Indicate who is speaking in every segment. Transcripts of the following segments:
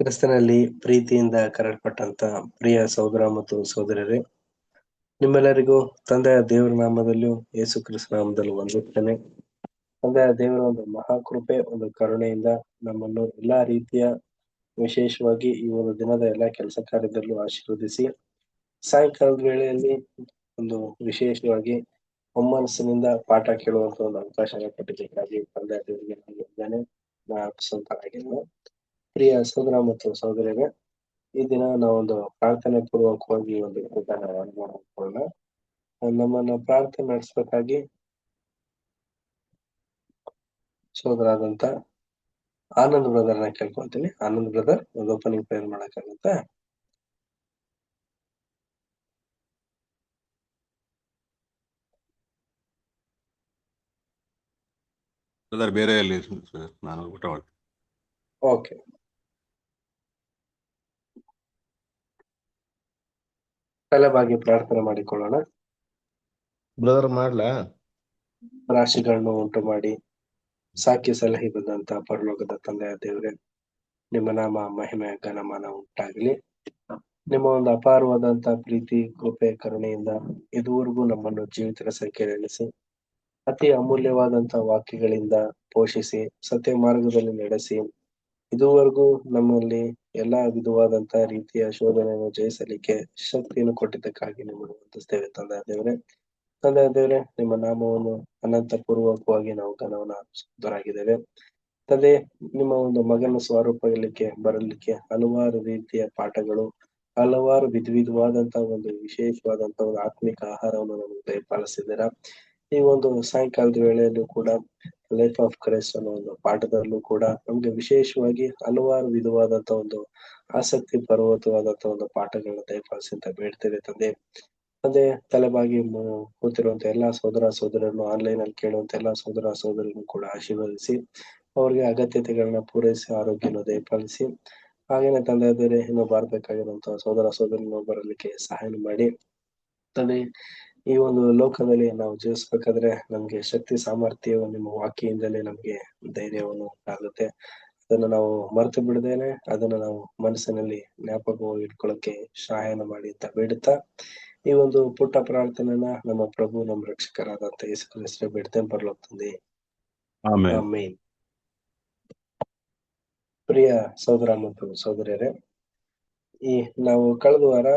Speaker 1: ಕ್ರಿಸ್ತನಲ್ಲಿ ಪ್ರೀತಿಯಿಂದ ಕರೆಯಲ್ಪಟ್ಟಂತ ಪ್ರಿಯ ಸಹೋದರ ಮತ್ತು ಸಹೋದರರೇ, ನಿಮ್ಮೆಲ್ಲರಿಗೂ ತಂದೆಯ ದೇವರ ನಾಮದಲ್ಲೂ ಯೇಸು ಕ್ರಿಸ್ತ ನಾಮದಲ್ಲೂ ವಂದಿಸುತ್ತೇನೆ. ತಂದೆಯ ದೇವರ ಒಂದು ಮಹಾಕೃಪೆ, ಒಂದು ಕರುಣೆಯಿಂದ ನಮ್ಮನ್ನು ಎಲ್ಲಾ ರೀತಿಯ ವಿಶೇಷವಾಗಿ ಈ ಒಂದು ದಿನದ ಎಲ್ಲಾ ಕೆಲಸ ಕಾರ್ಯದಲ್ಲೂ ಆಶೀರ್ವದಿಸಿ ಸಾಯಂಕಾಲದ ವೇಳೆಯಲ್ಲಿ ಒಂದು ವಿಶೇಷವಾಗಿ ಒಮ್ಮನಸ್ಸಿನಿಂದ ಪಾಠ ಕೇಳುವಂತ ಒಂದು ಅವಕಾಶ ಕೊಟ್ಟಿದ್ದಕ್ಕಾಗಿ ತಂದೆಯ ದೇವರಿಗೆ ಸಂತನಾಗಿಲ್ಲ. ಪ್ರಿಯ ಸಹೋದರ ಮತ್ತು ಸಹೋದರರೇ, ಈ ದಿನ ನಾವೊಂದು ಪ್ರಾರ್ಥನೆ ಪೂರ್ವಕವಾಗಿ ಒಂದು ಊಟನ ಮಾಡ್ಕೊಳ್ಳೋಣ. ನಮ್ಮನ್ನ ಪ್ರಾರ್ಥನೆ ನಡೆಸಬೇಕಾಗಿ ಸಹೋದರಾದಂತ ಆನಂದ್ ಬ್ರದರ್ನ ಕೇಳ್ಕೊಂತೀನಿ. ಆನಂದ್ ಬ್ರದರ್, ಒಂದು ಓಪನಿಂಗ್ ಪ್ರೇಯರ್ ಮಾಡಕ್ಕಾಗತ್ತಾ?
Speaker 2: ಬೇರೆ ನಾನು ಊಟ ಮಾಡ್ತೀನಿ.
Speaker 1: ಓಕೆ, ತಲೆಬಾಗಿ ಪ್ರಾರ್ಥನೆ ಮಾಡಿಕೊಳ್ಳೋಣ.
Speaker 3: ಬ್ರದರ್ ಮಾಡ್ಲಾ?
Speaker 1: ರಾಶಿಗಳನ್ನು ಉಂಟು ಮಾಡಿ ಸಾಕಿ ಸಲಹೆ ಬಂದಂತ ಪರಲೋಕದ ತಂದೆಯ ದೇವರೇ, ನಿಮ್ಮ ನಾಮ ಮಹಿಮೆ ಘನಮಾನ ಉಂಟಾಗಲಿ. ನಿಮ್ಮ ಒಂದು ಅಪಾರವಾದಂತ ಪ್ರೀತಿ, ಕೃಪೆ, ಕರುಣೆಯಿಂದ ಇದುವರೆಗೂ ನಮ್ಮನ್ನು ಜೀವಿತರ ಸಂಖ್ಯೆಯಲ್ಲಿ ಎಣಿಸಿ ಅತಿ ಅಮೂಲ್ಯವಾದಂತ ವಾಕ್ಯಗಳಿಂದ ಪೋಷಿಸಿ ಸತ್ಯ ಮಾರ್ಗದಲ್ಲಿ ನಡೆಸಿ ಇದುವರೆಗೂ ನಮ್ಮಲ್ಲಿ ಎಲ್ಲಾ ವಿಧವಾದಂತ ರೀತಿಯ ಶೋಧನೆಯನ್ನು ಜಯಿಸಲಿಕ್ಕೆ ಶಕ್ತಿಯನ್ನು ಕೊಟ್ಟಿದ್ದಕ್ಕಾಗಿ ನಿಮ್ಮನ್ನು ವಂದಿಸ್ತೇವೆ ತಂದೆಯ ದೇವರೇ. ತಂದೆಯ ದೇವರೇ, ನಿಮ್ಮ ನಾಮವನ್ನು ಅನಂತ ಪೂರ್ವಕವಾಗಿ ನಾವು ಘನವನ್ನ ಸುಂದರಾಗಿದ್ದೇವೆ ತಂದೆ. ನಿಮ್ಮ ಒಂದು ಮಗನ ಸ್ವರೂಪಕ್ಕೆ ಬರಲಿಕ್ಕೆ ಹಲವಾರು ರೀತಿಯ ಪಾಠಗಳು, ಹಲವಾರು ವಿಧವಾದಂತ ಒಂದು ವಿಶೇಷವಾದಂತ ಒಂದು ಆತ್ಮಿಕ ಆಹಾರವನ್ನು ನಮಗೆ ದಯಪಾಲಿಸಿದ್ದೀರಾ. ಈ ಒಂದು ಸಾಯಂಕಾಲದ ವೇಳೆಯಲ್ಲೂ ಕೂಡ ಲೈಫ್ ಆಫ್ ಕ್ರೈಸ್ಟ್ ಅನ್ನೋ ಒಂದು ಪಾಠದಲ್ಲೂ ಕೂಡ ನಮ್ಗೆ ವಿಶೇಷವಾಗಿ ಹಲವಾರು ವಿಧವಾದಂತ ಒಂದು ಆಸಕ್ತಿ ಪರ್ವತವಾದಂತ ಒಂದು ಪಾಠಗಳನ್ನ ದಯಪಾಲಿಸಿ ಅಂತ ಬೇಡ್ತೇವೆ ತಂದೆ. ಅದೇ ತಲೆಬಾಗಿ ಕೂತಿರುವಂತ ಎಲ್ಲಾ ಸಹೋದರ ಸಹೋದರರನ್ನು, ಆನ್ಲೈನ್ ಅಲ್ಲಿ ಕೇಳುವಂತ ಎಲ್ಲಾ ಸಹೋದರ ಸಹೋದರರನ್ನು ಕೂಡ ಆಶೀರ್ವದಿಸಿ ಅವ್ರಿಗೆ ಅಗತ್ಯತೆಗಳನ್ನ ಪೂರೈಸಿ ಆರೋಗ್ಯನ ದಯಪಾಲಿಸಿ, ಹಾಗೇನೆ ತಂದೆಯಾದರೆ ಇನ್ನು ಬರಬೇಕಾಗಿರುವಂತಹ ಸಹೋದರ ಸಹೋದರನ್ನು ಬರಲಿಕ್ಕೆ ಸಹಾಯ ಮಾಡಿ ತಂದೆ. ಈ ಒಂದು ಲೋಕದಲ್ಲಿ ನಾವು ಜೀವಿಸ್ಬೇಕಾದ್ರೆ ನಮ್ಗೆ ಶಕ್ತಿ ಸಾಮರ್ಥ್ಯವು ನಿಮ್ಮ ವಾಕ್ಯದಿಂದಲೇ ನಮ್ಗೆ ಧೈರ್ಯವನ್ನು ಆಗುತ್ತೆ. ಅದನ್ನ ನಾವು ಮರೆತು ಬಿಡದೇನೆ ಅದನ್ನ ನಾವು ಮನಸ್ಸಿನಲ್ಲಿ ಜ್ಞಾಪಕವಾಗಿ ಇಟ್ಕೊಳ್ಳಕ್ಕೆ ಸಹಾಯನ ಮಾಡಿ ಅಂತ ಬೇಡುತ್ತಾ ಈ ಒಂದು ಪುಟ್ಟ ಪ್ರಾರ್ಥನೆನ ನಮ್ಮ ಪ್ರಭು, ನಮ್ಮ ರಕ್ಷಕರಾದಂತ ಯೇಸು ಕ್ರಿಸ್ತ ಬೇಡ್ತೇನೆ ಪರಲೋಕದಲ್ಲಿ. ಆಮೇನ್. ಪ್ರಿಯ ಸಹೋದರ ಮತ್ತು ಸಹೋದರಿಯರೇ, ಈ ನಾವು ಕಳೆದ ವಾರ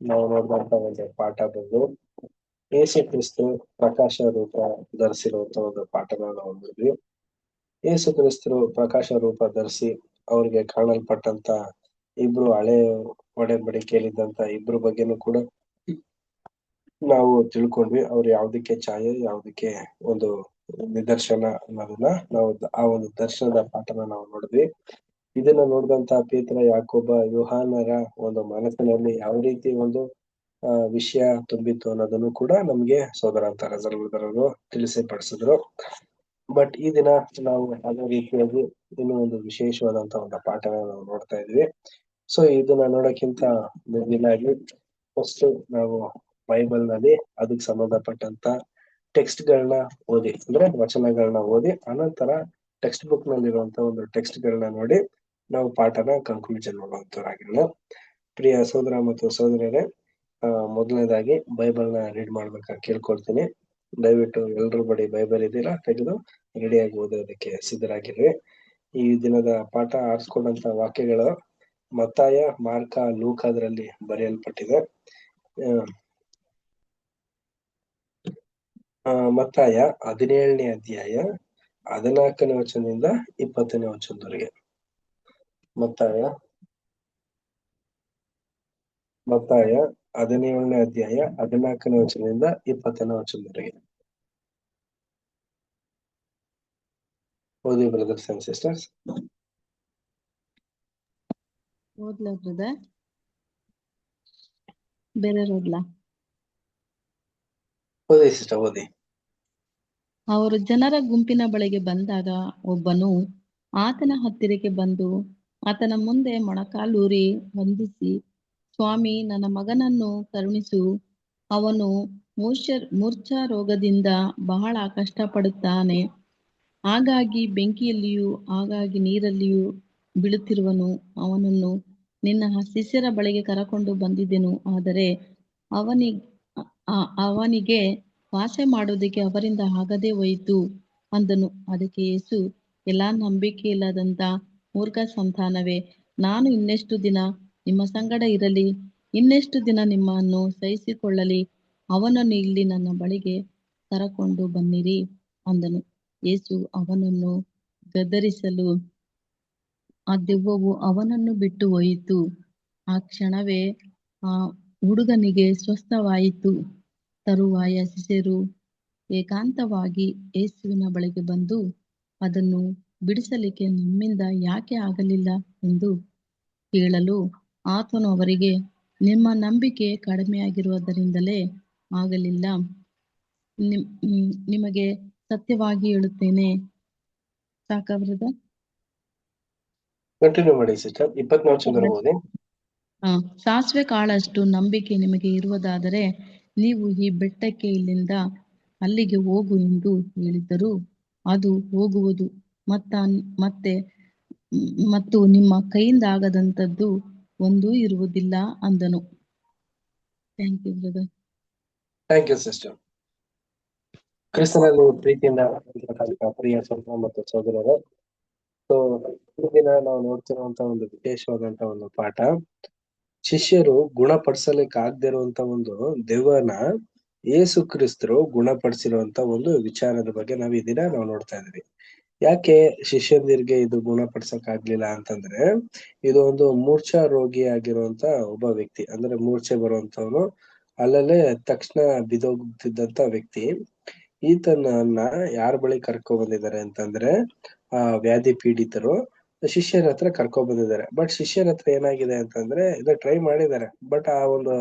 Speaker 1: ನಾವು ನೋಡಿದಂತ ಒಂದು ಪಾಠ ಬಂದು ಯೇಸು ಕ್ರಿಸ್ತು ಪ್ರಕಾಶ ರೂಪ ಧರಿಸಿರುವಂತ ಒಂದು ಪಾಠನ ನಾವು ನೋಡಿದ್ವಿ. ಯೇಸು ಕ್ರಿಸ್ತರು ಪ್ರಕಾಶ ರೂಪ ಧರಿಸಿ ಅವ್ರಿಗೆ ಕಾಣಲ್ಪಟ್ಟಂತ ಇಬ್ರು ಹಳೆ ಒಡಂಬಡಿಕೆಯಲ್ಲಿದ್ದಂತ ಇಬ್ರು ಬಗ್ಗೆನೂ ಕೂಡ ನಾವು ತಿಳ್ಕೊಂಡ್ವಿ. ಅವ್ರು ಯಾವ್ದಕ್ಕೆ ಛಾಯೆ, ಯಾವ್ದಕ್ಕೆ ಒಂದು ನಿದರ್ಶನ ಅನ್ನೋದನ್ನ ನಾವು ಆ ಒಂದು ದರ್ಶನದ ಪಾಠನ ನಾವು ನೋಡಿದ್ವಿ. ಇದನ್ನ ನೋಡಿದಂತ ಪೇತ್ರ, ಯಾಕೋಬ, ಯೋಹಾನರ ಒಂದು ಮನಸ್ಸಿನಲ್ಲಿ ಯಾವ ರೀತಿ ಒಂದು ವಿಷಯ ತುಂಬಿತ್ತು ಅನ್ನೋದನ್ನು ಕೂಡ ನಮ್ಗೆ ಸೋದರ ರಜರು ತಿಳಿಸಿ ಪಡಿಸಿದ್ರು. ಬಟ್ ಈ ದಿನ ನಾವು ಅದೇ ರೀತಿಯಾಗಿ ಇನ್ನೂ ಒಂದು ವಿಶೇಷವಾದಂತ ಒಂದು ಪಾಠನ ನಾವು ನೋಡ್ತಾ ಇದ್ವಿ. ಸೊ ಇದನ್ನ ನೋಡಕ್ಕಿಂತ ಮುಂದಿನಾಗಿ ಫಸ್ಟ್ ನಾವು ಬೈಬಲ್ ನಲ್ಲಿ ಅದಕ್ಕೆ ಸಂಬಂಧಪಟ್ಟಂತ ಟೆಕ್ಸ್ಟ್ ಗಳನ್ನ ಓದಿ, ಅಂದ್ರೆ ವಚನಗಳನ್ನ ಓದಿ, ಅನಂತರ ಟೆಕ್ಸ್ಟ್ ಬುಕ್ ನಲ್ಲಿರುವಂತ ಒಂದು ಟೆಕ್ಸ್ಟ್ ಗಳನ್ನ ನೋಡಿ ನಾವು ಪಾಠನ ಕನ್ಕ್ಲೂಷನ್ ಮಾಡುವಂತವರಾಗಿರೋಣ. ಪ್ರಿಯ ಸಹೋದರ ಮತ್ತು ಸಹೋದರರೇ, ಮೊದಲನೇದಾಗಿ ಬೈಬಲ್ನ ರೀಡ್ ಮಾಡ್ಬೇಕಾಗಿ ಕೇಳ್ಕೊಳ್ತೀನಿ. ದಯವಿಟ್ಟು ಎಲ್ರ ಬಳಿ ಬೈಬಲ್ ಇದೆಯಲ್ಲ, ತೆಗೆದು ರೆಡಿಯಾಗಿ ಓದೋದಕ್ಕೆ ಸಿದ್ಧರಾಗಿರ್ರಿ. ಈ ದಿನದ ಪಾಠ ಆರಿಸ್ಕೊಂಡಂತ ವಾಕ್ಯಗಳು ಮತ್ತಾಯ, ಮಾರ್ಕ, ಲೂಕಾದ್ರಲ್ಲಿ ಬರೆಯಲ್ಪಟ್ಟಿದೆ. ಮತ್ತಾಯ 17ನೇ ಅಧ್ಯಾಯ 14ನೇ ವಚನದಿಂದ 20ನೇ ವಚನದವರೆಗೆ. ಮತ್ತಾಯ 17ನೇ ಅಧ್ಯಾಯ 14ನೇ ವಚನದಿಂದ 20ನೇ ವಚನದವರೆಗೆ. ಓದಿ ಬ್ರದರ್ಸ್ ಅಂಡ್ ಸಿಸ್ಟರ್ಸ್.
Speaker 4: ಓದ್ಲಾ ಬ್ರದರ್? ಬೇರೆ ಓದ್ಲಾ?
Speaker 1: ಓದಿ ಸಿಸ್ಟರ್, ಓದಿ.
Speaker 4: ಅವರು ಜನರ ಗುಂಪಿನ ಬಳಿಗೆ ಬಂದಾಗ ಒಬ್ಬನು ಆತನ ಹತ್ತಿರಕ್ಕೆ ಬಂದು ಆತನ ಮುಂದೆ ಮೊಣಕಾಲೂರಿ ವಂದಿಸಿ, ಸ್ವಾಮಿ, ನನ್ನ ಮಗನನ್ನು ಕರುಣಿಸು, ಅವನು ಮೂರ್ಛಾ ರೋಗದಿಂದ ಬಹಳ ಕಷ್ಟಪಡುತ್ತಾನೆ. ಆಗಾಗಿ ಬೆಂಕಿಯಲ್ಲಿಯೂ ಆಗಾಗಿ ನೀರಲ್ಲಿಯೂ ಬೀಳುತ್ತಿರುವನು. ಅವನನ್ನು ನಿನ್ನ ಶಿಷ್ಯರ ಬಳಿಗೆ ಕರಕೊಂಡು ಬಂದಿದ್ದೆನು, ಆದರೆ ಅವನಿಗೆ ವಾಸ ಮಾಡುವುದಕ್ಕೆ ಅವರಿಂದ ಆಗದೆ ಹೋಯಿತು ಅಂದನು. ಅದಕ್ಕೆ ಯೇಸು, ಎಲ್ಲಾ ನಂಬಿಕೆ ಇಲ್ಲದಂತ ಮೂರ್ಖ ಸಂತಾನವೇ, ನಾನು ಇನ್ನೆಷ್ಟು ದಿನ ನಿಮ್ಮ ಸಂಗಡ ಇರಲಿ, ಇನ್ನೆಷ್ಟು ದಿನ ನಿಮ್ಮನ್ನು ಸಹಿಸಿಕೊಳ್ಳಲಿ? ಅವನನ್ನು ಇಲ್ಲಿ ನನ್ನ ಬಳಿಗೆ ಕರಕೊಂಡು ಬನ್ನಿರಿ ಅಂದನು. ಯೇಸು ಅವನನ್ನು ಗದರಿಸಲು ಆ ದೆವ್ವವು ಅವನನ್ನು ಬಿಟ್ಟು ಹೋಯಿತು. ಆ ಕ್ಷಣವೇ ಆ ಹುಡುಗನಿಗೆ ಸ್ವಸ್ಥವಾಯಿತು. ತರುವಾಯ ಶಿಷ್ಯರು ಏಕಾಂತವಾಗಿ ಯೇಸುವಿನ ಬಳಿಗೆ ಬಂದು, ಅದನ್ನು ಬಿಡಿಸಲಿಕ್ಕೆ ನಮ್ಮಿಂದ ಯಾಕೆ ಆಗಲಿಲ್ಲ ಎಂದು ಕೇಳಲು, ಆತನು ಅವರಿಗೆ, ನಿಮ್ಮ ನಂಬಿಕೆ ಕಡಿಮೆಯಾಗಿರುವುದರಿಂದಲೇ ಆಗಲಿಲ್ಲ. ನಿಮಗೆ ಸತ್ಯವಾಗಿ ಹೇಳುತ್ತೇನೆ. ಸಾಕಾ ಬ್ರದರ್?
Speaker 1: ಕಂಟಿನ್ಯೂ ಮಾಡಿ ಸಿಸ್ಟರ್. 24 ಚಂದ್ರ ಓದಿ.
Speaker 4: ಸಾಸಿವೆ ಕಾಳಷ್ಟು ನಂಬಿಕೆ ನಿಮಗೆ ಇರುವುದಾದರೆ ನೀವು ಈ ಬೆಟ್ಟಕ್ಕೆ ಇಲ್ಲಿಂದ ಅಲ್ಲಿಗೆ ಹೋಗು ಎಂದು ಹೇಳಿದ್ದರು, ಅದು ಹೋಗುವುದು. ಮತ್ತು ನಿಮ್ಮ ಕೈಯಿಂದ ಆಗದಂಥದ್ದು ಒಂದೂ ಇರುವುದಿಲ್ಲ ಅಂದನು. Thank you brother.
Speaker 1: Thank you sister. ಕ್ರಿಸ್ತನಲ್ಲಿ ಪ್ರೀತಿಯಿಂದ ಪ್ರಿಯ ಸಹೋದರ ಮತ್ತು ಸಹೋದರರೇ, ಸೊ ಈ ದಿನ ನಾವು ನೋಡ್ತಿರುವಂತ ಒಂದು ವಿಶೇಷವಾದಂತ ಒಂದು ಪಾಠ, ಶಿಷ್ಯರು ಗುಣಪಡಿಸಲಿಕ್ಕೆ ಆಗದೆ ಇರುವಂತ ಒಂದು ದೆವ್ವನ ಯೇಸು ಕ್ರಿಸ್ತರು ಗುಣಪಡಿಸಿರುವಂತ ಒಂದು ವಿಚಾರದ ಬಗ್ಗೆ ನಾವು ಈ ದಿನ ನಾವು ನೋಡ್ತಾ ಇದ್ವಿ. ಯಾಕೆ ಶಿಷ್ಯಂದಿರಿಗೆ ಇದು ಗುಣಪಡಿಸಕ್ ಆಗ್ಲಿಲ್ಲ ಅಂತಂದ್ರೆ, ಇದು ಒಂದು ಮೂರ್ಛಾ ರೋಗಿ ಆಗಿರುವಂತ ಒಬ್ಬ ವ್ಯಕ್ತಿ, ಅಂದ್ರೆ ಮೂರ್ಛೆ ಬರುವಂತವನು, ಅಲ್ಲಲ್ಲೇ ತಕ್ಷಣ ಬಿದೋಗ್ತಿದ್ದಂತ ವ್ಯಕ್ತಿ. ಈತನನ್ನ ಯಾರ ಬಳಿ ಕರ್ಕೊ ಬಂದಿದ್ದಾರೆ ಅಂತಂದ್ರೆ, ವ್ಯಾಧಿ ಪೀಡಿತರು ಶಿಷ್ಯರ ಹತ್ರ ಕರ್ಕೊ ಬಂದಿದ್ದಾರೆ. ಬಟ್ ಶಿಷ್ಯರ ಹತ್ರ ಏನಾಗಿದೆ ಅಂತಂದ್ರೆ, ಇದು ಟ್ರೈ ಮಾಡಿದ್ದಾರೆ, ಬಟ್ ಆ ಒಂದು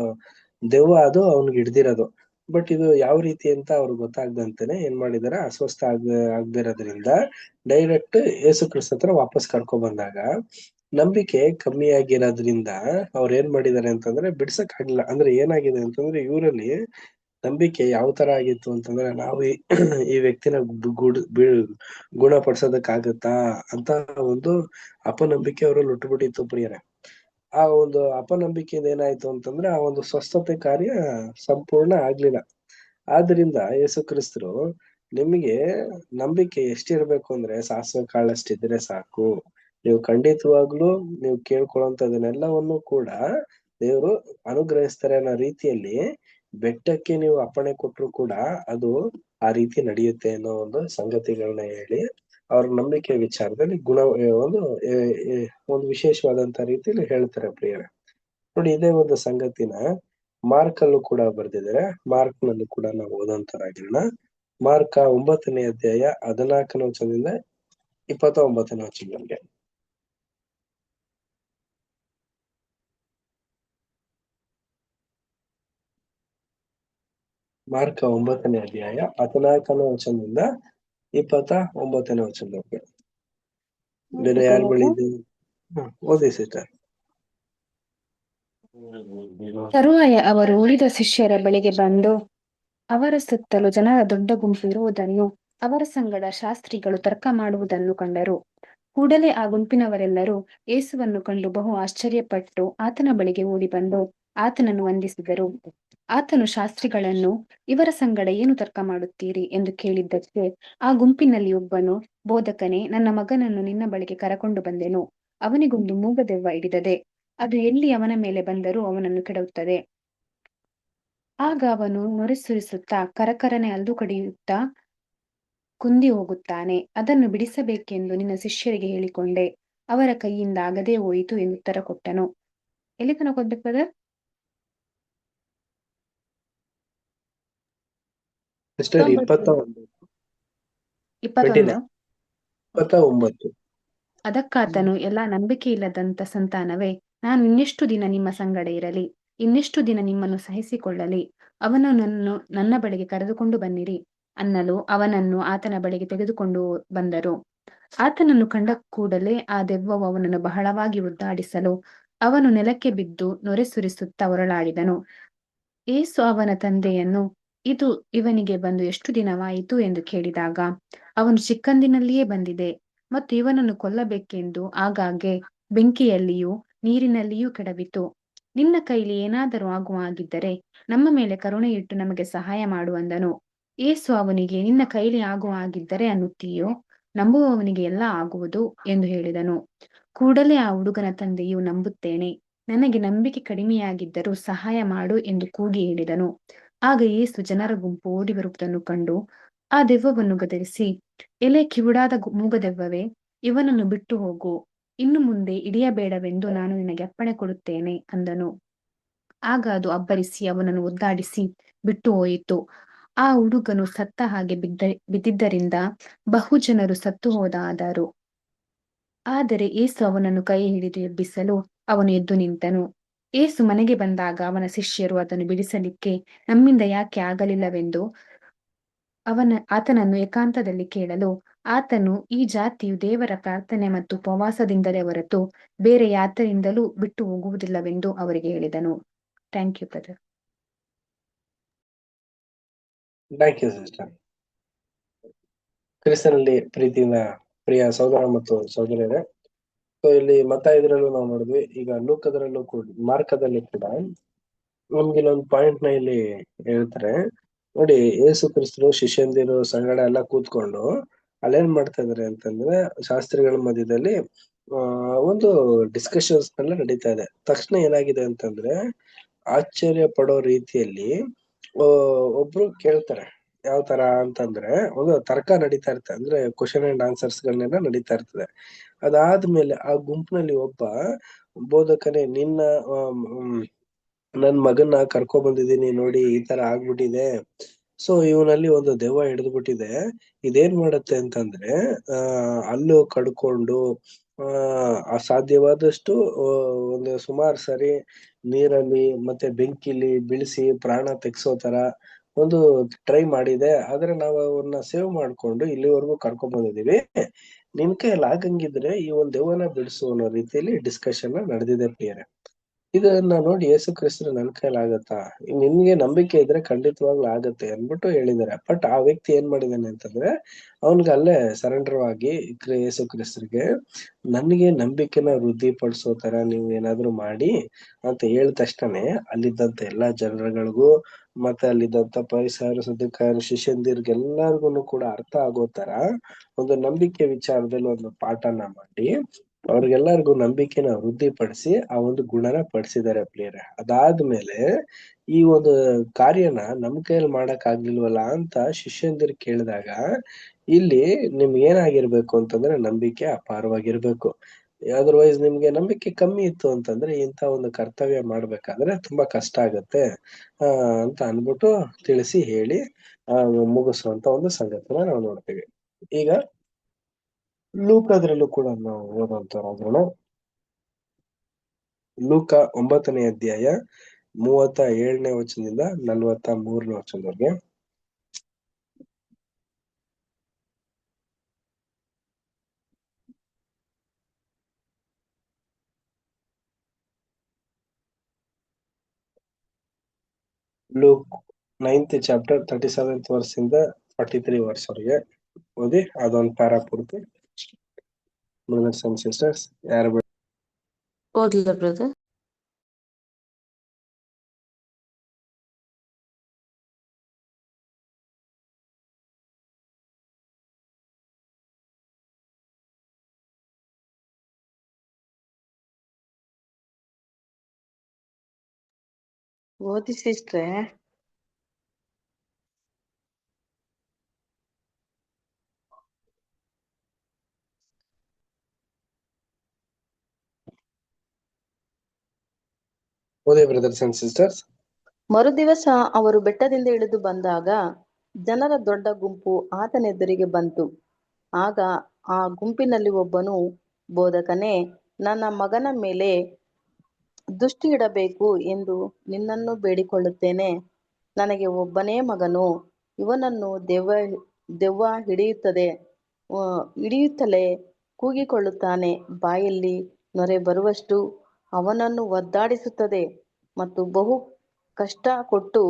Speaker 1: ದೆವ್ವ ಅದು ಅವ್ನಿಗೆ ಹಿಡ್ದಿರೋದು. ಬಟ್ ಇದು ಯಾವ ರೀತಿ ಅಂತ ಅವ್ರಿಗೆ ಗೊತ್ತಾಗ್ದಂತಾನೆ ಏನ್ ಮಾಡಿದಾರೆ, ಅಸ್ವಸ್ಥ ಆಗದಿರೋದ್ರಿಂದ ಡೈರೆಕ್ಟ್ ಯೇಸು ಕ್ರಿಸ್ತ ಹತ್ರ ವಾಪಸ್ ಕರ್ಕೊ ಬಂದಾಗ ನಂಬಿಕೆ ಕಮ್ಮಿ ಆಗಿರೋದ್ರಿಂದ ಅವ್ರು ಏನ್ ಮಾಡಿದಾರೆ ಅಂತಂದ್ರೆ ಬಿಡ್ಸಕ್ ಆಗಿಲ್ಲ. ಅಂದ್ರೆ ಏನಾಗಿದೆ ಅಂತಂದ್ರೆ, ಇವರಲ್ಲಿ ನಂಬಿಕೆ ಯಾವ ತರ ಆಗಿತ್ತು ಅಂತಂದ್ರೆ, ನಾವು ಈ ವ್ಯಕ್ತಿನ ಗುಣಪಡಿಸೋದಕ್ಕಾಗತ್ತಾ ಅಂತ ಒಂದು ಅಪನಂಬಿಕೆ ಅವರಲ್ಲಿ ಹುಟ್ಟುಬಿಟ್ಟಿತ್ತು ಪ್ರಿಯರೇ. ಆ ಒಂದು ಅಪನಂಬಿಕೆಯಿಂದ ಏನಾಯ್ತು ಅಂತಂದ್ರೆ, ಆ ಒಂದು ಸ್ವಸ್ಥತೆ ಕಾರ್ಯ ಸಂಪೂರ್ಣ ಆಗ್ಲಿಲ್ಲ. ಆದ್ರಿಂದ ಯೇಸು ಕ್ರಿಸ್ತರು, ನಿಮಗೆ ನಂಬಿಕೆ ಎಷ್ಟಿರ್ಬೇಕು ಅಂದ್ರೆ ಸಾಸಿವೆ ಕಾಳಷ್ಟಿದ್ರೆ ಸಾಕು, ನೀವು ಖಂಡಿತವಾಗ್ಲೂ ನೀವು ಕೇಳ್ಕೊಳ್ಳುವಂತದನ್ನೆಲ್ಲವನ್ನು ಕೂಡ ದೇವರು ಅನುಗ್ರಹಿಸ್ತಾರೆ ಅನ್ನೋ ರೀತಿಯಲ್ಲಿ ಬೆಟ್ಟಕ್ಕೆ ನೀವು ಅಪ್ಪಣೆ ಕೊಟ್ರು ಕೂಡ ಅದು ಆ ರೀತಿ ನಡೆಯುತ್ತೆ ಅನ್ನೋ ಒಂದು ಸಂಗತಿಗಳನ್ನ ಹೇಳಿ ಅವ್ರ ನಂಬಿಕೆ ವಿಚಾರದಲ್ಲಿ ಒಂದು ವಿಶೇಷವಾದಂತ ರೀತಿಯಲ್ಲಿ ಹೇಳ್ತಾರೆ ಪ್ರಿಯರೇ. ನೋಡಿ, ಇದೇ ಒಂದು ಸಂಗತಿನ ಮಾರ್ಕ್ ಅಲ್ಲೂ ಕೂಡ ಬರ್ದಿದ್ದಾರೆ. ಮಾರ್ಕ್ ನಲ್ಲಿ ಕೂಡ ನಾವು ಓದಂತರಾಗಿರೋಣ. ಮಾರ್ಕ 9ನೇ ಅಧ್ಯಾಯ 14ನೇ ವಚನದಿಂದ 29ನೇ ವಚನಕ್ಕೆ. ಮಾರ್ಕ 9ನೇ ಅಧ್ಯಾಯ 14ನೇ ವಚನದಿಂದ 29ನೇ ವಚನಕ್ಕೆ. ಬೇರೆ ಯಾರ ಬಳಿ ಇದೆ? ಓದಿ ಸಿಸ್ಟರ್.
Speaker 5: ತರುವಾಯ ಅವರು ಉಳಿದ ಶಿಷ್ಯರ ಬಳಿಗೆ ಬಂದು ಅವರ ಸುತ್ತಲೂ ಜನರ ದೊಡ್ಡ ಗುಂಪು ಇರುವುದನ್ನು, ಅವರ ಸಂಗಡ ಶಾಸ್ತ್ರಿಗಳು ತರ್ಕ ಮಾಡುವುದನ್ನು ಕಂಡರು. ಕೂಡಲೇ ಆ ಗುಂಪಿನವರೆಲ್ಲರೂ ಯೇಸುವನ್ನು ಕಂಡು ಬಹು ಆಶ್ಚರ್ಯಪಟ್ಟು ಆತನ ಬಳಿಗೆ ಓಡಿ ಬಂದು ಆತನನ್ನು ವಂದಿಸಿದರು. ಆತನು ಶಾಸ್ತ್ರಿಗಳನ್ನು, ಇವರ ಸಂಗಡ ಏನು ತರ್ಕ ಮಾಡುತ್ತೀರಿ ಎಂದು ಕೇಳಿದ್ದಕ್ಕೆ ಆ ಗುಂಪಿನಲ್ಲಿ ಒಬ್ಬನು, ಬೋಧಕನೇ, ನನ್ನ ಮಗನನ್ನು ನಿನ್ನ ಬಳಿಗೆ ಕರಕೊಂಡು ಬಂದೆನು. ಅವನಿಗೊಂದು ಮೂಗದೆವ್ವ ಹಿಡಿದದೆ. ಅದು ಎಲ್ಲಿ ಅವನ ಮೇಲೆ ಬಂದರೂ ಅವನನ್ನು ಕೆಡುತ್ತದೆ. ಆಗ ಅವನು ನೊರೆಸುರಿಸುತ್ತಾ ಕರಕರನೆ ಹಲ್ಲು ಕಡಿಯುತ್ತಾ ಕುಂದಿ ಹೋಗುತ್ತಾನೆ. ಅದನ್ನು ಬಿಡಿಸಬೇಕೆಂದು ನಿನ್ನ ಶಿಷ್ಯರಿಗೆ ಹೇಳಿಕೊಂಡೆ, ಅವರ ಕೈಯಿಂದ ಆಗದೇ ಹೋಯಿತು ಎಂದು ಉತ್ತರ ಕೊಟ್ಟನು. ಎಲ್ಲಿ ತನಕ ಓದ್ಬೇಕು ಬ್ರದರ್?
Speaker 1: ಸಿಸ್ಟರ್ 29.
Speaker 5: ಅದಕ್ಕಾತನು, ಎಲ್ಲಾ ನಂಬಿಕೆ ಇಲ್ಲದಂತ ಸಂತಾನವೇ, ನಾನು ಇನ್ನೆಷ್ಟು ದಿನ ನಿಮ್ಮ ಸಂಗಡ ಇರಲಿ, ಇನ್ನೆಷ್ಟು ದಿನ ನಿಮ್ಮನ್ನು ಸಹಿಸಿಕೊಳ್ಳಲಿ? ಅವನನ್ನು ನನ್ನ ಬಳಿಗೆ ಕರೆದುಕೊಂಡು ಬನ್ನಿರಿ ಅನ್ನಲು ಅವನನ್ನು ಆತನ ಬಳಿಗೆ ತೆಗೆದುಕೊಂಡು ಬಂದರು. ಆತನನ್ನು ಕಂಡ ಕೂಡಲೇ ಆ ದೆವ್ವವು ಅವನನ್ನು ಬಹಳವಾಗಿ ಒದ್ದಾಡಿಸಲು ಅವನು ನೆಲಕ್ಕೆ ಬಿದ್ದು ನೊರೆ ಸುರಿಸುತ್ತಾ ಹೊರಳಾಡಿದನು. ಯೇಸು ಅವನ ತಂದೆಯನ್ನು, ಇದು ಇವನಿಗೆ ಬಂದು ಎಷ್ಟು ದಿನವಾಯಿತು ಎಂದು ಕೇಳಿದಾಗ ಅವನು ಚಿಕ್ಕಂದಿನಲ್ಲಿಯೇ ಬಂದಿದೆ ಮತ್ತು ಇವನನ್ನು ಕೊಲ್ಲಬೇಕೆಂದು ಆಗಾಗ್ಗೆ ಬೆಂಕಿಯಲ್ಲಿಯೂ ನೀರಿನಲ್ಲಿಯೂ ಕೆಡವಿತು. ನಿನ್ನ ಕೈಲಿ ಏನಾದರೂ ಆಗುವ ಹಾಗಿದ್ದರೆ ನಮ್ಮ ಮೇಲೆ ಕರುಣೆ ಇಟ್ಟು ನಮಗೆ ಸಹಾಯ ಮಾಡು ಅಂದನು. ಯೇಸು ಅವನಿಗೆ, ನಿನ್ನ ಕೈಲಿ ಆಗುವ ಹಾಗಿದ್ದರೆ ಅನ್ನುತ್ತೀಯೋ? ನಂಬುವವನಿಗೆ ಎಲ್ಲ ಆಗುವುದು ಎಂದು ಹೇಳಿದನು. ಕೂಡಲೇ ಆ ಹುಡುಗನ ತಂದೆಯು, ನಂಬುತ್ತೇನೆ, ನನಗೆ ನಂಬಿಕೆ ಕಡಿಮೆಯಾಗಿದ್ದರೂ ಸಹಾಯ ಮಾಡು ಎಂದು ಕೂಗಿ ಹೇಳಿದನು. ಆಗ ಯೇಸು ಜನರ ಗುಂಪು ಓಡಿ ಬರುವುದನ್ನು ಕಂಡು ಆ ದೆವ್ವವನ್ನು ಗದರಿಸಿ, ಎಲೆ ಕಿವುಡಾದ ಮೂಗದೆವ್ವವೇ, ಇವನನ್ನು ಬಿಟ್ಟು ಹೋಗು, ಇನ್ನು ಮುಂದೆ ಹಿಡಿಯಬೇಡವೆಂದು ನಾನು ನಿನಗೆ ಅಪ್ಪಣೆ ಕೊಡುತ್ತೇನೆ ಅಂದನು. ಆಗ ಅದು ಅಬ್ಬರಿಸಿ ಅವನನ್ನು ಒದ್ದಾಡಿಸಿ ಬಿಟ್ಟು ಹೋಯಿತು. ಆ ಹುಡುಗನು ಸತ್ತ ಹಾಗೆ ಬಿದ್ದಿದ್ದರಿಂದ ಬಹುಜನರು ಸತ್ತು ಹೋದಾದರು. ಆದರೆ ಯೇಸು ಅವನನ್ನು ಕೈ ಹಿಡಿದು ಎಬ್ಬಿಸಲು ಅವನು ಎದ್ದು ನಿಂತನು. ಯೇಸು ಮನೆಗೆ ಬಂದಾಗ ಅವನ ಶಿಷ್ಯರು ಅದನ್ನು ಬಿಡಿಸಲಿಕ್ಕೆ ನಮ್ಮಿಂದ ಯಾಕೆ ಆಗಲಿಲ್ಲವೆಂದು ಆತನನ್ನು ಏಕಾಂತದಲ್ಲಿ ಕೇಳಲು, ಆತನು, ಈ ಜಾತಿಯು ದೇವರ ಪ್ರಾರ್ಥನೆ ಮತ್ತು ಉಪವಾಸದಿಂದಲೇ ಹೊರತು ಬೇರೆ ಯಾತರಿಂದಲೂ ಬಿಟ್ಟು ಹೋಗುವುದಿಲ್ಲವೆಂದು ಅವರಿಗೆ ಹೇಳಿದನು. Thank you brother.
Speaker 1: Thank you sister. ಕ್ರಿಸ್ತನಲ್ಲಿ ಪ್ರೀತಿಯಿಂದ ಪ್ರಿಯ ಸಹೋದರ ಮತ್ತು ಸಹೋದರಿಯರೇ, ಸೊ ಇಲ್ಲಿ ಮತ್ತಾಯದರಲ್ಲೂ ನಾವು ನೋಡಿದ್ವಿ, ಈಗ ಲೂಕದರಲ್ಲೂ ಕೂಡ, ಮಾರ್ಕದಲ್ಲಿ ಕೂಡ ನಮ್ಗೆ ಇಲ್ಲೊಂದು ಪಾಯಿಂಟ್ ನ ಇಲ್ಲಿ ಹೇಳ್ತಾರೆ ನೋಡಿ. ಯೇಸು ಕ್ರಿಸ್ತರು ಶಿಷ್ಯಂದಿರು ಸಂಗಡ ಎಲ್ಲ ಕೂತ್ಕೊಂಡು ಅಲ್ಲೇನ್ ಮಾಡ್ತಾ ಇದಾರೆ ಅಂತಂದ್ರೆ, ಶಾಸ್ತ್ರಿಗಳ ಮಧ್ಯದಲ್ಲಿ ಒಂದು ಡಿಸ್ಕಷನ್ಸ್ ಎಲ್ಲ ನಡೀತಾ ಇದೆ. ತಕ್ಷಣ ಏನಾಗಿದೆ ಅಂತಂದ್ರೆ, ಆಶ್ಚರ್ಯ ಪಡೋ ರೀತಿಯಲ್ಲಿ ಒಬ್ರು ಕೇಳ್ತಾರೆ. ಯಾವ ತರ ಅಂತಂದ್ರೆ, ಒಂದು ತರ್ಕ ನಡೀತಾ ಇರ್ತದೆ, ಅಂದ್ರೆ ಕ್ವಶನ್ ಅಂಡ್ ಆನ್ಸರ್ಸ್ ಗಳನ್ನೆಲ್ಲ ನಡೀತಾ ಇರ್ತದೆ. ಅದಾದ್ಮೇಲೆ ಆ ಗುಂಪಿನಲ್ಲಿ ಒಬ್ಬ ಬೋಧಕನೇ, ನನ್ ಮಗನ್ನ ಕರ್ಕೊ ಬಂದಿದೀನಿ ನೋಡಿ, ಈ ತರ ಆಗ್ಬಿಟ್ಟಿದೆ, ಸೊ ಇವನಲ್ಲಿ ಒಂದು ದೆವ್ವ ಹಿಡಿದ್ಬಿಟ್ಟಿದೆ, ಇದೇನ್ ಮಾಡತ್ತೆ ಅಂತಂದ್ರೆ ಅಲ್ಲು ಕಡ್ಕೊಂಡು ಅಸಾಧ್ಯವಾದಷ್ಟು ಒಂದು ಸುಮಾರು ಸರಿ ನೀರಲ್ಲಿ ಮತ್ತೆ ಬೆಂಕಿಲಿ ಬೀಳಿಸಿ ಪ್ರಾಣ ತೆಗ್ಸೋ ತರ ಒಂದು ಟ್ರೈ ಮಾಡಿದೆ. ಆದ್ರೆ ನಾವು ಅವನ್ನ ಸೇವ್ ಮಾಡ್ಕೊಂಡು ಇಲ್ಲಿವರೆಗೂ ಕರ್ಕೊಂಡ್ ಬಂದಿದೀವಿ, ನಿನ್ ಕೈಯಲ್ಲಿ ಆಗಂಗಿದ್ರೆ ಈ ಒಂದ್ ದೆವ್ವನ ಬಿಡಿಸು ಅನ್ನೋ ರೀತಿಯಲ್ಲಿ ಡಿಸ್ಕಷನ್ ನಡೆದಿದೆ ಪ್ರಿಯರೇ. ಇದನ್ನ ನೋಡಿ ಯೇಸು ಕ್ರಿಸ್ತರು ನನ್ ಕೈಯಲ್ಲಿ ಆಗತ್ತಾ, ನಿನ್ಗೆ ನಂಬಿಕೆ ಇದ್ರೆ ಖಂಡಿತವಾಗ್ಲೂ ಆಗತ್ತೆ ಅನ್ಬಿಟ್ಟು ಹೇಳಿದಾರೆ. ಬಟ್ ಆ ವ್ಯಕ್ತಿ ಏನ್ ಮಾಡಿದಾನೆ ಅಂತಂದ್ರೆ, ಅವನ್ಗೆ ಅಲ್ಲೇ ಸರೆಂಡರ್ ಆಗಿ ಯೇಸು ಕ್ರಿಸ್ತರಿಗೆ, ನನ್ಗೆ ನಂಬಿಕೆನ ವೃದ್ಧಿ ಪಡಿಸೋ ತರ ನೀವು ಏನಾದ್ರು ಮಾಡಿ ಅಂತ ಹೇಳಿದ ತಕ್ಷಣ ಅಲ್ಲಿದ್ದಂತ ಎಲ್ಲಾ ಜನರುಗಳಿಗೂ ಮತ್ತೆ ಅಲ್ಲಿದ್ದಂತ ಪರಿಸರ ಸದಕಾಯರು ಶಿಷ್ಯಂದಿರ್ಗೆಲ್ಲರಿಗೂ ಕೂಡ ಅರ್ಥ ಆಗೋ ತರ ಒಂದು ನಂಬಿಕೆ ವಿಚಾರದಲ್ಲಿ ಒಂದು ಪಾಠನ ಮಾಡಿ ಅವ್ರಿಗೆಲ್ಲರಿಗೂ ನಂಬಿಕೆನ ವೃದ್ಧಿಪಡಿಸಿ ಆ ಒಂದು ಗುಣನ ಪಡಿಸಿದ್ದಾರೆ ಪ್ರಿಯರೇ. ಅದಾದ್ಮೇಲೆ ಈ ಒಂದು ಕಾರ್ಯನ ನಮ್ ಕೈಯಲ್ಲಿ ಮಾಡಕ್ ಆಗ್ಲಿಲ್ವಲ್ಲ ಅಂತ ಶಿಷ್ಯಂದಿರ್ ಕೇಳಿದಾಗ, ಇಲ್ಲಿ ನಿಮ್ಗೆ ಏನಾಗಿರ್ಬೇಕು ಅಂತಂದ್ರೆ ನಂಬಿಕೆ ಅಪಾರವಾಗಿರ್ಬೇಕು. ಅದರ್ವೈಸ್ ನಿಮ್ಗೆ ನಂಬಿಕೆ ಕಮ್ಮಿ ಇತ್ತು ಅಂತಂದ್ರೆ ಇಂಥ ಒಂದು ಕರ್ತವ್ಯ ಮಾಡ್ಬೇಕಾದ್ರೆ ತುಂಬಾ ಕಷ್ಟ ಆಗತ್ತೆ ಅಂತ ಅನ್ಬಿಟ್ಟು ತಿಳಿಸಿ ಹೇಳಿ ಮುಗಿಸುವಂತ ಒಂದು ಸಂಗತಿನ ನಾವು ನೋಡ್ತೀವಿ. ಈಗ ಲೂಕದ್ರಲ್ಲೂ ಕೂಡ ನಾವು ಓದುವಂತವ್ರಾಗೋಣ. ಲೂಕ 9ನೇ ಅಧ್ಯಾಯ 37ನೇ ವಚನದಿಂದ 43ನೇ ವಚನದವರೆಗೆ. Luke 9th chapter 37th verse ಇಂದ 43 ವರ್ಸ್ ವರೆಗೆ ಓದಿ. ಅದೊಂದು ಪ್ಯಾರಾ ಪೂರ್ತಿ. ಬ್ರದರ್ಸ್ ಅಂಡ್ ಸಿಸ್ಟರ್ಸ್, ಯಾರು
Speaker 6: ಓದ್ಲ ಬ್ರದರ್? ಓದಿ ಸಿಸ್ಟ್ರೆ.
Speaker 1: ಓದಿ ಬ್ರದರ್ಸ್ ಅಂಡ್ ಸಿಸ್ಟರ್ಸ್.
Speaker 6: ಮರುದಿವಸ ಅವರು ಬೆಟ್ಟದಿಂದ ಇಳಿದು ಬಂದಾಗ ಜನರ ದೊಡ್ಡ ಗುಂಪು ಆತನೆದುರಿಗೆ ಬಂತು. ಆಗ ಆ ಗುಂಪಿನಲ್ಲಿ ಒಬ್ಬನು, ಬೋಧಕನೇ, ನನ್ನ ಮಗನ ಮೇಲೆ ದೃಷ್ಟಿ ಇಡಬೇಕು ಎಂದು ನಿನ್ನನ್ನು ಬೇಡಿಕೊಳ್ಳುತ್ತೇನೆ. ನನಗೆ ಒಬ್ಬನೇ ಮಗನು, ಇವನನ್ನು ದೆವ್ವ ಹಿಡಿಯುತ್ತಲೇ ಕೂಗಿಕೊಳ್ಳುತ್ತಾನೆ, ಬಾಯಲ್ಲಿ ನೊರೆ ಬರುವಷ್ಟು ಅವನನ್ನು ಒದ್ದಾಡಿಸುತ್ತದೆ ಮತ್ತು ಬಹು ಕಷ್ಟ ಕೊಟ್ಟು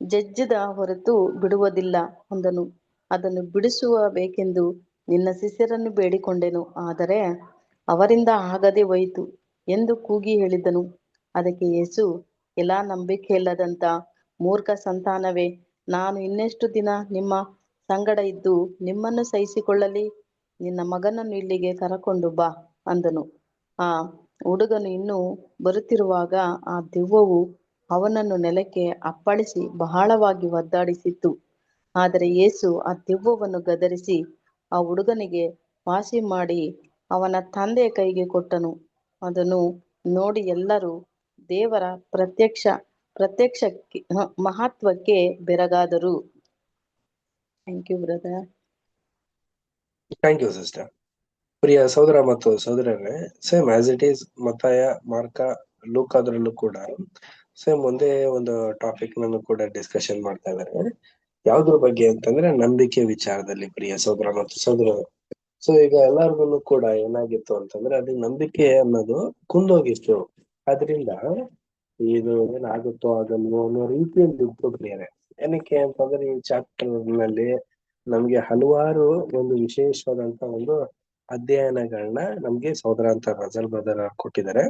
Speaker 6: ಜಜ್ಜಿದ ಹೊರತು ಬಿಡುವುದಿಲ್ಲ ಅಂದನು. ಅದನ್ನು ಬಿಡಿಸಬೇಕೆಂದು ನಿನ್ನ ಶಿಷ್ಯರನ್ನು ಬೇಡಿಕೊಂಡೆನು, ಆದರೆ ಅವರಿಂದ ಆಗದೆ ಹೋಯಿತು ಎಂದು ಕೂಗಿ ಹೇಳಿದನು. ಅದಕ್ಕೆ ಯೇಸು, ಎಲ್ಲಾ ನಂಬಿಕೆಯಿಲ್ಲದಂತ ಮೂರ್ಖ ಸಂತಾನವೇ, ನಾನು ಇನ್ನೆಷ್ಟು ದಿನ ನಿಮ್ಮ ಸಂಗಡ ಇದ್ದು ನಿಮ್ಮನ್ನು ಸಹಿಸಿಕೊಳ್ಳಲಿ? ನಿನ್ನ ಮಗನನ್ನು ಇಲ್ಲಿಗೆ ಕರಕೊಂಡು ಬಾ ಅಂದನು. ಆ ಹುಡುಗನು ಇನ್ನೂ ಬರುತ್ತಿರುವಾಗ ಆ ದೆವ್ವವು ಅವನನ್ನು ನೆಲಕ್ಕೆ ಅಪ್ಪಳಿಸಿ ಬಹಳವಾಗಿ ಒದ್ದಾಡಿಸಿತು. ಆದರೆ ಯೇಸು ಆ ದೆವ್ವವನ್ನು ಗದರಿಸಿ ಆ ಹುಡುಗನಿಗೆ ವಾಸಿ ಮಾಡಿ ಅವನ ತಂದೆಯ ಕೈಗೆ ಕೊಟ್ಟನು. ಅದನ್ನು ನೋಡಿ ಎಲ್ಲರೂ ದೇವರ ಪ್ರತ್ಯಕ್ಷಕ್ಕೆ ಮಹತ್ವಕ್ಕೆ ಬೆರಗಾದರು. Thank you brother.
Speaker 1: Thank you sister. ಪ್ರಿಯ ಸಹೋದರ ಮತ್ತು ಸಹೋದರರೇ, ಸೇಮ್ ಆಸ್ ಇಟ್ ಈಸ್ ಮತ್ತಾಯ, ಮಾರ್ಕ, ಲೂಕ್ ಅದರಲ್ಲೂ ಕೂಡ ಸೇಮ್ ಒಂದೇ ಒಂದು ಟಾಪಿಕ್ ನನ್ನು ಕೂಡ ಡಿಸ್ಕಷನ್ ಮಾಡ್ತಾ ಇದ್ದಾರೆ. ಯಾವ್ದ್ರ ಬಗ್ಗೆ ಅಂತಂದ್ರೆ ನಂಬಿಕೆ ವಿಚಾರದಲ್ಲಿ. ಪ್ರಿಯ ಸಹೋದರ ಮತ್ತು ಸಹೋದರರು, ಸೊ ಈಗ ಎಲ್ಲಾರ್ಗು ಕೂಡ ಏನಾಗಿತ್ತು ಅಂತಂದ್ರೆ ಅದು ನಂಬಿಕೆ ಅನ್ನೋದು ಕುಂದೋಗಿತ್ತು. ಅದರಿಂದ ಇದು ಏನಾಗುತ್ತೋ ಆಗಲ್ವೋ ಅನ್ನೋ ರೀತಿಯಲ್ಲಿ ಇತ್ತು ಪ್ರಿಯರೇ. ಏನಕ್ಕೆ ಅಂತಂದ್ರೆ ಈ ಚಾಪ್ಟರ್ ನಲ್ಲಿ ನಮ್ಗೆ ಹಲವಾರು ಒಂದು ವಿಶೇಷವಾದಂತ ಒಂದು ಅಧ್ಯಯನಗಳನ್ನ ನಮ್ಗೆ ಸಹೋದರ ಅಂತ ರಜಲ್ ಬ್ರದರ್ ಕೊಟ್ಟಿದ್ದಾರೆ.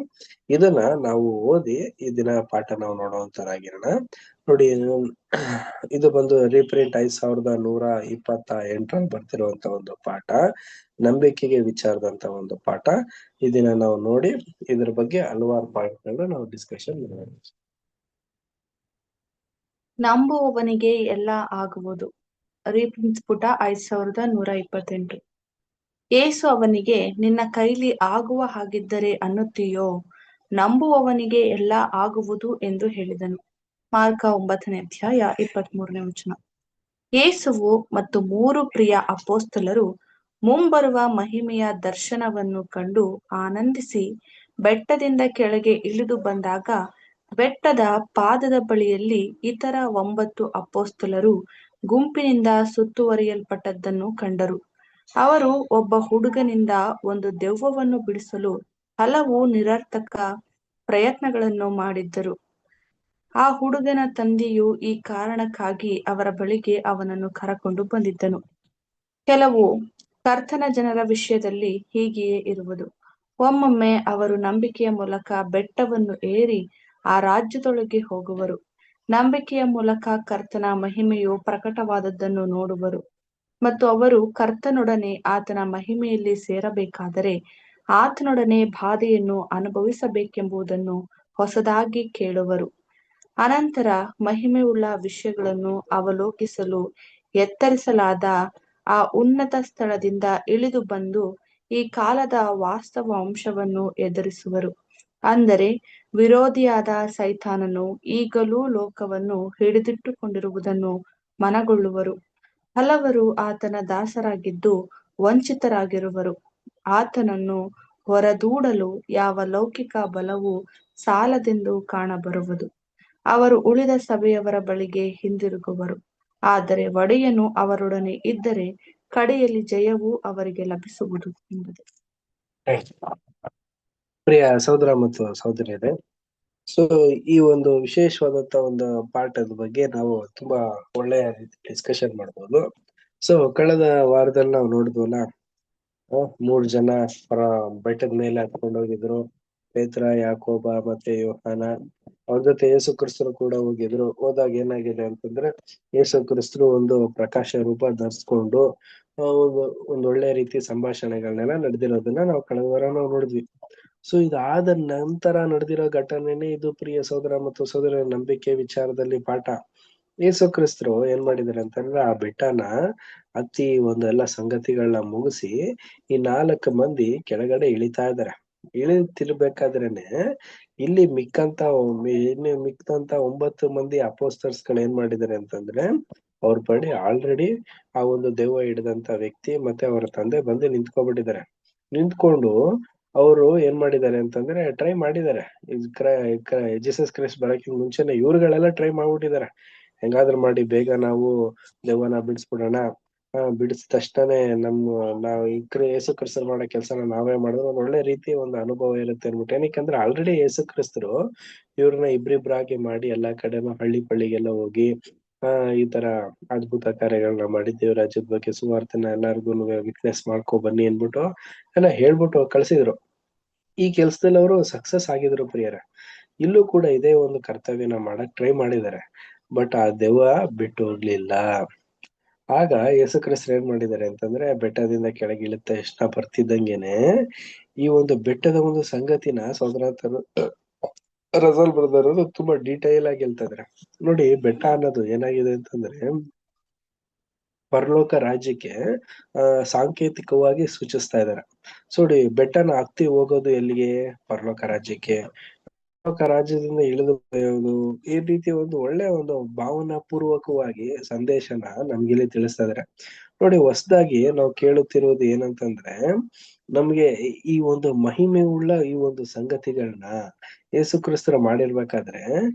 Speaker 1: ಇದನ್ನ ನಾವು ಓದಿ ಈ ದಿನ ಪಾಠ ನಾವು ನೋಡುವಂತರಾಗಿರೋಣ. ನೋಡಿ, ಇದು ಬಂದು ರೀಪ್ರಿಂಟ್ 5128 ಬರ್ತಿರುವಂತ ಒಂದು ಪಾಠ, ನಂಬಿಕೆಗೆ ವಿಚಾರದಂತ ಒಂದು ಪಾಠ. ಈ ದಿನ ನಾವು ನೋಡಿ ಇದ್ರ ಬಗ್ಗೆ ಹಲವಾರು ಪಾಯಿಂಟ್ಗಳನ್ನ ನಾವು ಡಿಸ್ಕಷನ್ ಮಾಡೋಣ.
Speaker 7: ನಂಬುವವನಿಗೆ ಎಲ್ಲ ಆಗುವುದು. ರೀಪ್ರಿಂಟ್ಸ್ ಪುಟ 5128. ಯೇಸು ಅವನಿಗೆ, ನಿನ್ನ ಕೈಲಿ ಆಗುವ ಹಾಗಿದ್ದರೆ ಅನ್ನುತ್ತೀಯೋ? ನಂಬುವವನಿಗೆ ಎಲ್ಲ ಆಗುವುದು ಎಂದು ಹೇಳಿದನು. ಮಾರ್ಕ 9ನೇ ಅಧ್ಯಾಯ 23ನೇ ವಚನ. ಯೇಸುವು ಮತ್ತು 3 ಪ್ರಿಯ ಅಪೊಸ್ತಲರು ಮುಂಬರುವ ಮಹಿಮೆಯ ದರ್ಶನವನ್ನು ಕಂಡು ಆನಂದಿಸಿ ಬೆಟ್ಟದಿಂದ ಕೆಳಗೆ ಇಳಿದು ಬಂದಾಗ ಬೆಟ್ಟದ ಪಾದದ ಬಳಿಯಲ್ಲಿ ಇತರ 9 ಅಪೊಸ್ತಲರು ಗುಂಪಿನಿಂದ ಸುತ್ತುವರಿಯಲ್ಪಟ್ಟದ್ದನ್ನು ಕಂಡರು. ಅವರು ಒಬ್ಬ ಹುಡುಗನಿಂದ ಒಂದು ದೆವ್ವವನ್ನು ಬಿಡಿಸಲು ಹಲವು ನಿರರ್ಥಕ ಪ್ರಯತ್ನಗಳನ್ನು ಮಾಡಿದ್ದರು. ಆ ಹುಡುಗನ ತಂದೆಯು ಈ ಕಾರಣಕ್ಕಾಗಿ ಅವರ ಬಳಿಗೆ ಅವನನ್ನು ಕರಕೊಂಡು ಬಂದಿದ್ದನು. ಕೆಲವು ಕರ್ತನ ಜನರ ವಿಷಯದಲ್ಲಿ ಹೀಗೆಯೇ ಇರುವುದು. ಒಮ್ಮೊಮ್ಮೆ ಅವರು ನಂಬಿಕೆಯ ಮೂಲಕ ಬೆಟ್ಟವನ್ನು ಏರಿ ಆ ರಾಜ್ಯದೊಳಗೆ ಹೋಗುವರು. ನಂಬಿಕೆಯ ಮೂಲಕ ಕರ್ತನ ಮಹಿಮೆಯು ಪ್ರಕಟವಾದದ್ದನ್ನು ನೋಡುವರು. ಮತ್ತು ಅವರು ಕರ್ತನೊಡನೆ ಆತನ ಮಹಿಮೆಯಲ್ಲಿ ಸೇರಬೇಕಾದರೆ ಆತನೊಡನೆ ಬಾಧೆಯನ್ನು ಅನುಭವಿಸಬೇಕೆಂಬುದನ್ನು ಹೊಸದಾಗಿ ಕೇಳುವರು. ಅನಂತರ ಮಹಿಮೆಯುಳ್ಳ ವಿಷಯಗಳನ್ನು ಅವಲೋಕಿಸಲು ಎತ್ತರಿಸಲಾದ ಆ ಉನ್ನತ ಸ್ಥಳದಿಂದ ಇಳಿದು ಬಂದು ಈ ಕಾಲದ ವಾಸ್ತವ ಅಂಶವನ್ನು ಎದುರಿಸುವರು. ಅಂದರೆ ವಿರೋಧಿಯಾದ ಸೈತಾನನು ಈಗಲೂ ಲೋಕವನ್ನು ಹಿಡಿದಿಟ್ಟುಕೊಂಡಿರುವುದನ್ನು ಮನಗೊಳ್ಳುವರು. ಹಲವರು ಆತನ ದಾಸರಾಗಿದ್ದು ವಂಚಿತರಾಗಿರುವರು. ಆತನನ್ನು ಹೊರದೂಡಲು ಯಾವ ಲೌಕಿಕ ಬಲವೂ ಸಾಲದೆಂದು ಕಾಣಬರುವುದು. ಅವರು ಉಳಿದ ಸಭೆಯವರ ಬಳಿಗೆ ಹಿಂದಿರುಗುವರು. ಆದರೆ ಒಡೆಯನು ಅವರೊಡನೆ ಇದ್ದರೆ ಕಡೆಯಲ್ಲಿ ಜಯವೂ ಅವರಿಗೆ ಲಭಿಸುವುದು ಎಂಬುದು.
Speaker 1: ಪ್ರಿಯ ಸಹೋದರ ಮತ್ತು ಸಹೋದರಿಯರೇ, ಸೊ ಈ ಒಂದು ವಿಶೇಷವಾದಂತ ಒಂದು ಪಾಠದ ಬಗ್ಗೆ ನಾವು ತುಂಬಾ ಒಳ್ಳೆಯ ರೀತಿ ಡಿಸ್ಕಷನ್ ಮಾಡ್ಬೋದು. ಸೊ ಕಳೆದ ವಾರದಲ್ಲಿ ನಾವು ನೋಡಿದ್ವಲ್ಲ, 3 ಜನ ಬೆಟ್ಟದ ಮೇಲೆ ಹತ್ಕೊಂಡು ಹೋಗಿದ್ರು. ಪೇತ್ರ, ಯಾಕೋಬ ಮತ್ತೆ ಯೋಹಾನ. ಅವ್ರ ಜೊತೆ ಯೇಸು ಕ್ರಿಸ್ತರು ಕೂಡ ಹೋಗಿದ್ರು. ಹೋದಾಗ ಏನಾಗಿದೆ ಅಂತಂದ್ರೆ ಯೇಸು ಕ್ರಿಸ್ತರು ಒಂದು ಪ್ರಕಾಶ ರೂಪ ಧರಿಸ್ಕೊಂಡು ಒಂದೊಳ್ಳೆ ರೀತಿ ಸಂಭಾಷಣೆಗಳನ್ನೆಲ್ಲ ನಡೆದಿರೋದನ್ನ ನಾವು ಕಳೆದ ವಾರ ನಾವು ನೋಡಿದ್ವಿ. ಸೊ ಇದಾದ ನಂತರ ನಡೆದಿರೋ ಘಟನೆನೇ ಇದು. ಪ್ರಿಯ ಸಹೋದರ ಮತ್ತು ಸಹೋದರ, ನಂಬಿಕೆ ವಿಚಾರದಲ್ಲಿ ಪಾಠ. ಯೇಸು ಕ್ರಿಸ್ತರು ಏನ್ ಮಾಡಿದಾರೆ ಅಂತಂದ್ರೆ ಆ ಬೆಟ್ಟನ ಹತ್ತಿ ಒಂದೆಲ್ಲ ಸಂಗತಿಗಳನ್ನ ಮುಗಿಸಿ ಈ 4 ಮಂದಿ ಕೆಳಗಡೆ ಇಳಿತಾ ಇದಾರೆ. ಇಳಿತಿರ್ಬೇಕಾದ್ರೇನೆ ಇಲ್ಲಿ ಮಿಕ್ಕಂತ 9 ಮಂದಿ ಅಪೋಸ್ತಲರ್ಸ್ ಗಳು ಏನ್ ಮಾಡಿದಾರೆ ಅಂತಂದ್ರೆ ಅವ್ರ ಬಳಿ ಆಲ್ರೆಡಿ ಆ ಒಂದು ದೆವ್ವ ಹಿಡಿದಂತ ವ್ಯಕ್ತಿ ಮತ್ತೆ ಅವರ ತಂದೆ ಬಂದು ನಿಂತ್ಕೊಬಿಟ್ಟಿದ್ದಾರೆ. ನಿಂತ್ಕೊಂಡು ಅವರು ಏನ್ ಮಾಡಿದ್ದಾರೆ ಅಂತಂದ್ರೆ ಟ್ರೈ ಮಾಡಿದ್ದಾರೆ. ಜೀಸಸ್ ಕ್ರೈಸ್ಟ್ ಬರಕ್ಕಿಂತ ಮುಂಚೆನೆ ಇವ್ರುಗಳೆಲ್ಲ ಟ್ರೈ ಮಾಡ್ಬಿಟ್ಟಿದ್ದಾರೆ. ಹೆಂಗಾದ್ರೂ ಮಾಡಿ ಬೇಗ ನಾವು ದೆವ್ವನ ಬಿಡಿಸ್ಬಿಡೋಣ, ಬಿಡಿಸಿದ ತಕ್ಷಣನೇ ನಾವು ಯೇಸು ಕ್ರಿಸ್ತರು ಮಾಡೋ ಕೆಲಸನ ನಾವೇ ಮಾಡಿದ್ರೆ ಒಂದ್ ಒಳ್ಳೆ ರೀತಿ ಒಂದು ಅನುಭವ ಇರುತ್ತೆ ಅನ್ಬಿಟ್ಟು. ಏನಕ್ಕಂದ್ರೆ ಆಲ್ರೆಡಿ ಯೇಸು ಕ್ರಿಸ್ತರು ಇವ್ರನ್ನ ಇಬ್ರಿಬ್ರಾಗಿ ಮಾಡಿ ಎಲ್ಲಾ ಕಡೆನೂ ಹಳ್ಳಿ ಪಳ್ಳಿಗೆಲ್ಲ ಹೋಗಿ ಈ ತರ ಅದ್ಭುತ ಕಾರ್ಯಗಳನ್ನ ಮಾಡಿ ದೇವ್ರ ರಾಜ್ಯದ ಬಗ್ಗೆ ಸುವಾರ್ತೆನ ಎಲ್ಲಾರ್ಗು ವಿಟ್ನೆಸ್ ಮಾಡ್ಕೊ ಬನ್ನಿ ಅನ್ಬಿಟ್ಟು ಎಲ್ಲ ಹೇಳ್ಬಿಟ್ಟು ಕಳ್ಸಿದ್ರು. ಈ ಕೆಲ್ಸದಲ್ಲಿ ಅವರು ಸಕ್ಸಸ್ ಆಗಿದ್ರು ಪ್ರಿಯರ. ಇಲ್ಲೂ ಕೂಡ ಇದೇ ಒಂದು ಕರ್ತವ್ಯನ ಮಾಡಕ್ ಟ್ರೈ ಮಾಡಿದ್ದಾರೆ. ಬಟ್ ಆ ದೆವ್ವ ಬಿಟ್ಟು ಹೋಗ್ಲಿಲ್ಲ. ಆಗ ಯೇಸು ಕ್ರಿಸ್ತರು ಏನ್ ಮಾಡಿದ್ದಾರೆ ಅಂತಂದ್ರೆ, ಬೆಟ್ಟದಿಂದ ಕೆಳಗೆ ಇಳುತ್ತಾ ಇಷ್ಟ ಬರ್ತಿದ್ದಂಗೆನೆ ಈ ಒಂದು ಬೆಟ್ಟದ ಒಂದು ಸಂಗತಿನ ಸೋದರ ರಸಲ್ ಬ್ರದರ್ ಅವರು ತುಂಬಾ ಡೀಟೇಲ್ ಆಗಿ ಹೇಳ್ತಾ ಇದಾರೆ. ನೋಡಿ, ಬೆಟ್ಟ ಅನ್ನೋದು ಏನಾಗಿದೆ ಅಂತಂದ್ರೆ ಪರಲೋಕ ರಾಜ್ಯಕ್ಕೆ ಸಾಂಕೇತಿಕವಾಗಿ ಸೂಚಿಸ್ತಾ ಇದ್ದಾರೆ. ನೋಡಿ, ಬೆಟ್ಟನ ಹತ್ತಿ ಹೋಗೋದು ಎಲ್ಲಿಗೆ? ಪರಲೋಕ ರಾಜ್ಯಕ್ಕೆ. ಪರಲೋಕ ರಾಜ್ಯದಿಂದ ಇಳಿದು ಬರೆಯೋದು, ಈ ರೀತಿ ಒಂದು ಒಳ್ಳೆ ಒಂದು ಭಾವನಾ ಪೂರ್ವಕವಾಗಿ ಸಂದೇಶನ ನಮ್ಗಿಲ್ಲಿ ತಿಳಿಸ್ತಾ ಇದಾರೆ. ನೋಡಿ, ಹೊಸದಾಗಿ ನಾವು ಕೇಳುತ್ತಿರುವುದು ಏನಂತಂದ್ರೆ, ನಮ್ಗೆ ಈ ಒಂದು ಮಹಿಮೆ ಉಳ್ಳ ಈ ಒಂದು ಸಂಗತಿಗಳನ್ನ ಯೇಸು ಕ್ರಿಸ್ತರು ಮಾಡಿರ್ಬೇಕಾದ್ರೆ